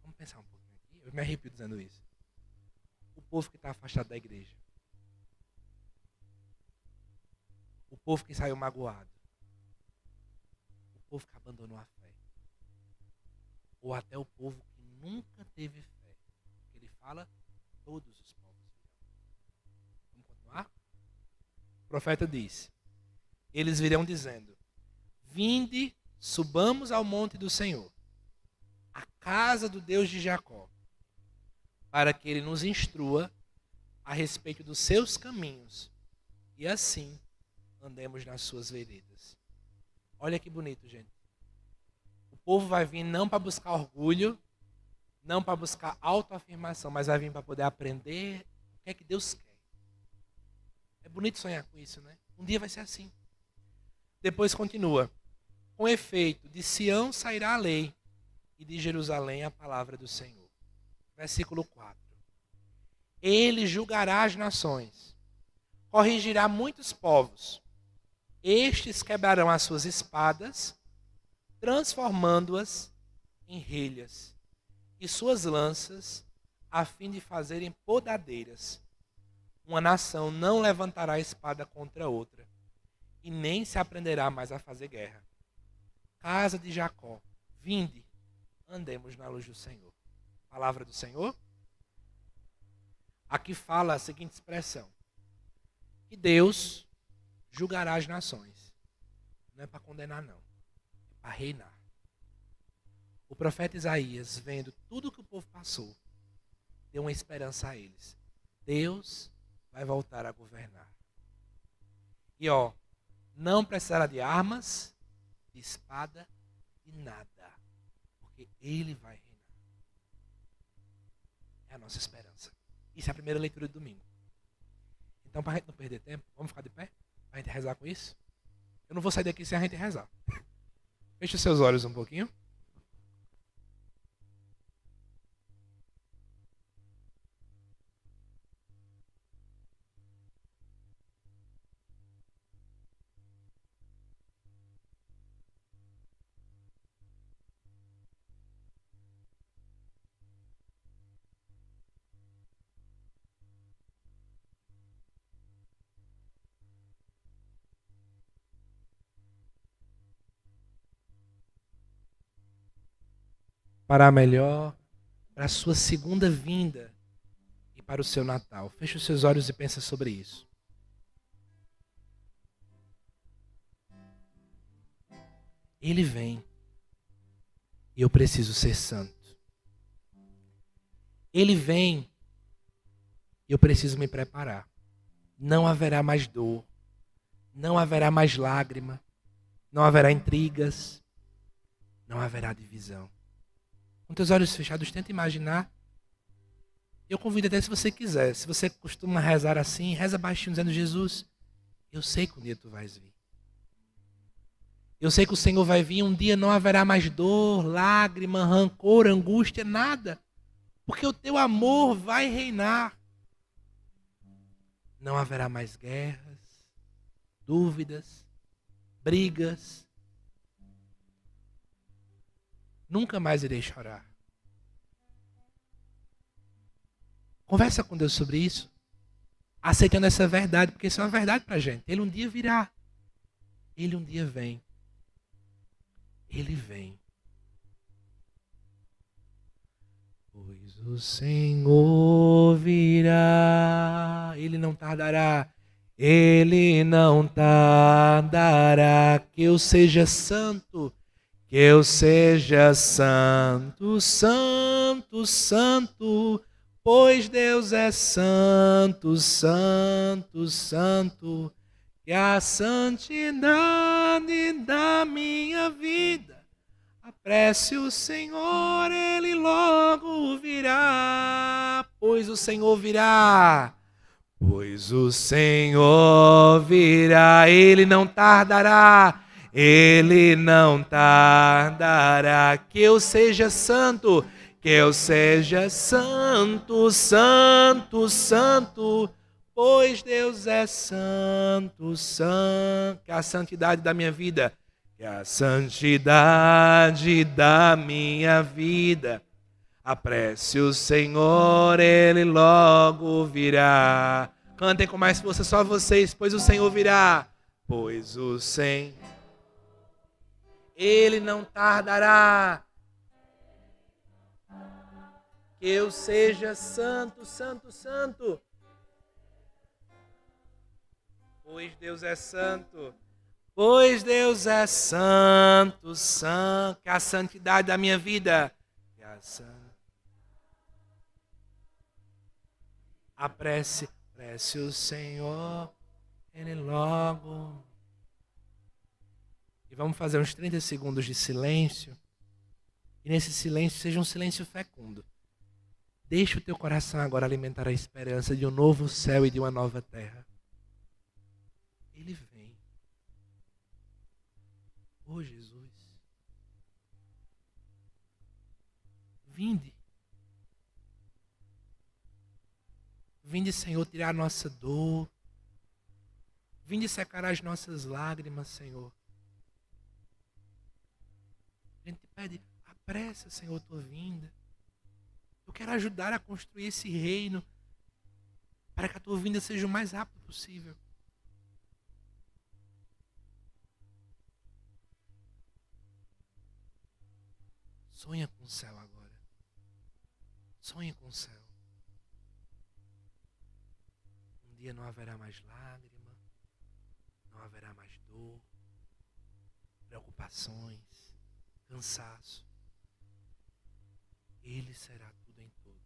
Vamos pensar um pouquinho aqui. Eu me arrepio dizendo isso. O povo que está afastado da igreja. O povo que saiu magoado. O povo que abandonou a fé. Ou até o povo que nunca teve fé. Ele fala, todos os povos virão. Vamos continuar? O profeta diz: eles virão dizendo: vinde, subamos ao monte do Senhor, a casa do Deus de Jacó, para que ele nos instrua a respeito dos seus caminhos, e assim andemos nas suas veredas. Olha que bonito, gente. O povo vai vir não para buscar orgulho, não para buscar autoafirmação, mas vai vir para poder aprender o que é que Deus quer. É bonito sonhar com isso, né? Um dia vai ser assim. Depois continua: com efeito, de Sião sairá a lei, e de Jerusalém a palavra do Senhor. Versículo 4. Ele julgará as nações, corrigirá muitos povos. Estes quebrarão as suas espadas, transformando-as em relhas, e suas lanças, a fim de fazerem podadeiras. Uma nação não levantará espada contra outra, e nem se aprenderá mais a fazer guerra. Casa de Jacó, vinde, andemos na luz do Senhor. Palavra do Senhor. Aqui fala a seguinte expressão: que Deus julgará as nações. Não é para condenar, não. É para reinar. O profeta Isaías, vendo tudo que o povo passou, deu uma esperança a eles. Deus vai voltar a governar. E não precisará de armas, de espada, de nada. Porque Ele vai reinar. É a nossa esperança. Isso é a primeira leitura do domingo. Então, para a gente não perder tempo, vamos ficar de pé? Para a gente rezar com isso? Eu não vou sair daqui sem a gente rezar. Feche os seus olhos um pouquinho. para a melhor, para a sua segunda vinda e para o seu Natal. Feche os seus olhos e pensa sobre isso. Ele vem e eu preciso ser santo. Ele vem e eu preciso me preparar. Não haverá mais dor, não haverá mais lágrima, não haverá intrigas, não haverá divisão. Com teus olhos fechados, tenta imaginar. Eu convido até se você quiser. Se você costuma rezar assim, reza baixinho dizendo: Jesus, eu sei que um dia tu vais vir. Eu sei que o Senhor vai vir, um dia não haverá mais dor, lágrima, rancor, angústia, nada. Porque o teu amor vai reinar. Não haverá mais guerras, dúvidas, brigas. Nunca mais irei chorar. Conversa com Deus sobre isso, aceitando essa verdade, porque isso é uma verdade para a gente. Ele um dia virá. Ele um dia vem. Ele vem. Pois o Senhor virá, Ele não tardará, Ele não tardará, que eu seja santo, que eu seja santo, santo, santo, pois Deus é santo, santo, santo, que a santidade da minha vida apresse o Senhor, Ele logo virá, pois o Senhor virá, pois o Senhor virá, Ele não tardará, Ele não tardará, que eu seja santo, que eu seja santo, santo, santo, pois Deus é santo, santo, que a santidade da minha vida, que a santidade da minha vida, apresse o Senhor, Ele logo virá. Cantem com mais força só vocês, pois o Senhor virá, pois o Senhor, Ele não tardará, que eu seja santo, santo, santo, pois Deus é santo, pois Deus é santo, santo, que a santidade da minha vida, que a apresse o Senhor, Ele logo. E vamos fazer uns 30 segundos de silêncio. E nesse silêncio seja um silêncio fecundo. Deixa o teu coração agora alimentar a esperança de um novo céu e de uma nova terra. Ele vem. Oh, Jesus. Vinde. Vinde, Senhor, tirar a nossa dor. Vinde secar as nossas lágrimas, Senhor. A gente pede, apressa, Senhor, tua vinda. Eu quero ajudar a construir esse reino para que a tua vinda seja o mais rápido possível. Sonha com o céu agora. Sonha com o céu. Um dia não haverá mais lágrima, não haverá mais dor, preocupações, cansaço. Ele será tudo em todos.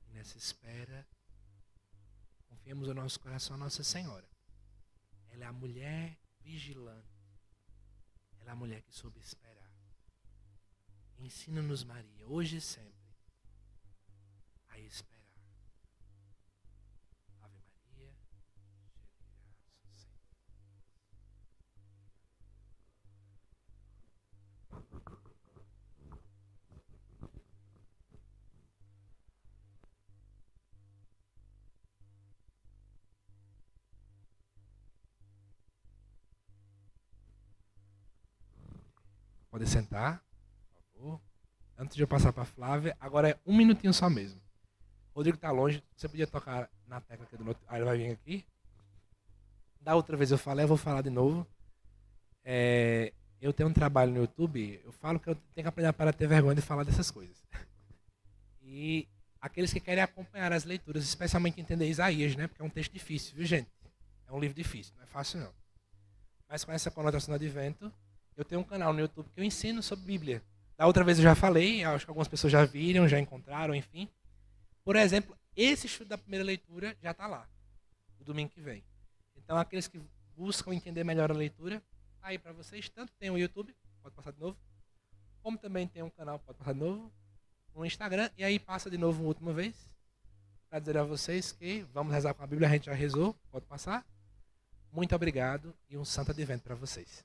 E nessa espera, confiemos o nosso coração a Nossa Senhora. Ela é a mulher vigilante. Ela é a mulher que soube esperar. Ensina-nos, Maria, hoje e sempre, a esperar. Ave Maria, cheia de graça, Senhor. Pode sentar, por favor. Antes de eu passar para a Flávia, agora é um minutinho só mesmo. O Rodrigo está longe, você podia tocar na tecla aqui do note. Aí ele vai vir aqui. Da outra vez eu falei, eu vou falar de novo. Eu tenho um trabalho no YouTube, eu falo que eu tenho que aprender a parar de ter vergonha de falar dessas coisas. E aqueles que querem acompanhar as leituras, especialmente entender Isaías, né? Porque é um texto difícil, viu, gente? É um livro difícil, não é fácil não. Mas com essa conotação do advento, eu tenho um canal no YouTube que eu ensino sobre Bíblia. Da outra vez eu já falei, acho que algumas pessoas já viram, já encontraram, enfim. Por exemplo, esse estudo da primeira leitura já está lá, no domingo que vem. Então, aqueles que buscam entender melhor a leitura, tá aí para vocês. Tanto tem o YouTube, pode passar de novo, como também tem um canal, pode passar de novo, no Instagram. E aí passa de novo uma última vez, para dizer a vocês que vamos rezar com a Bíblia, a gente já rezou, pode passar. Muito obrigado e um santo advento para vocês.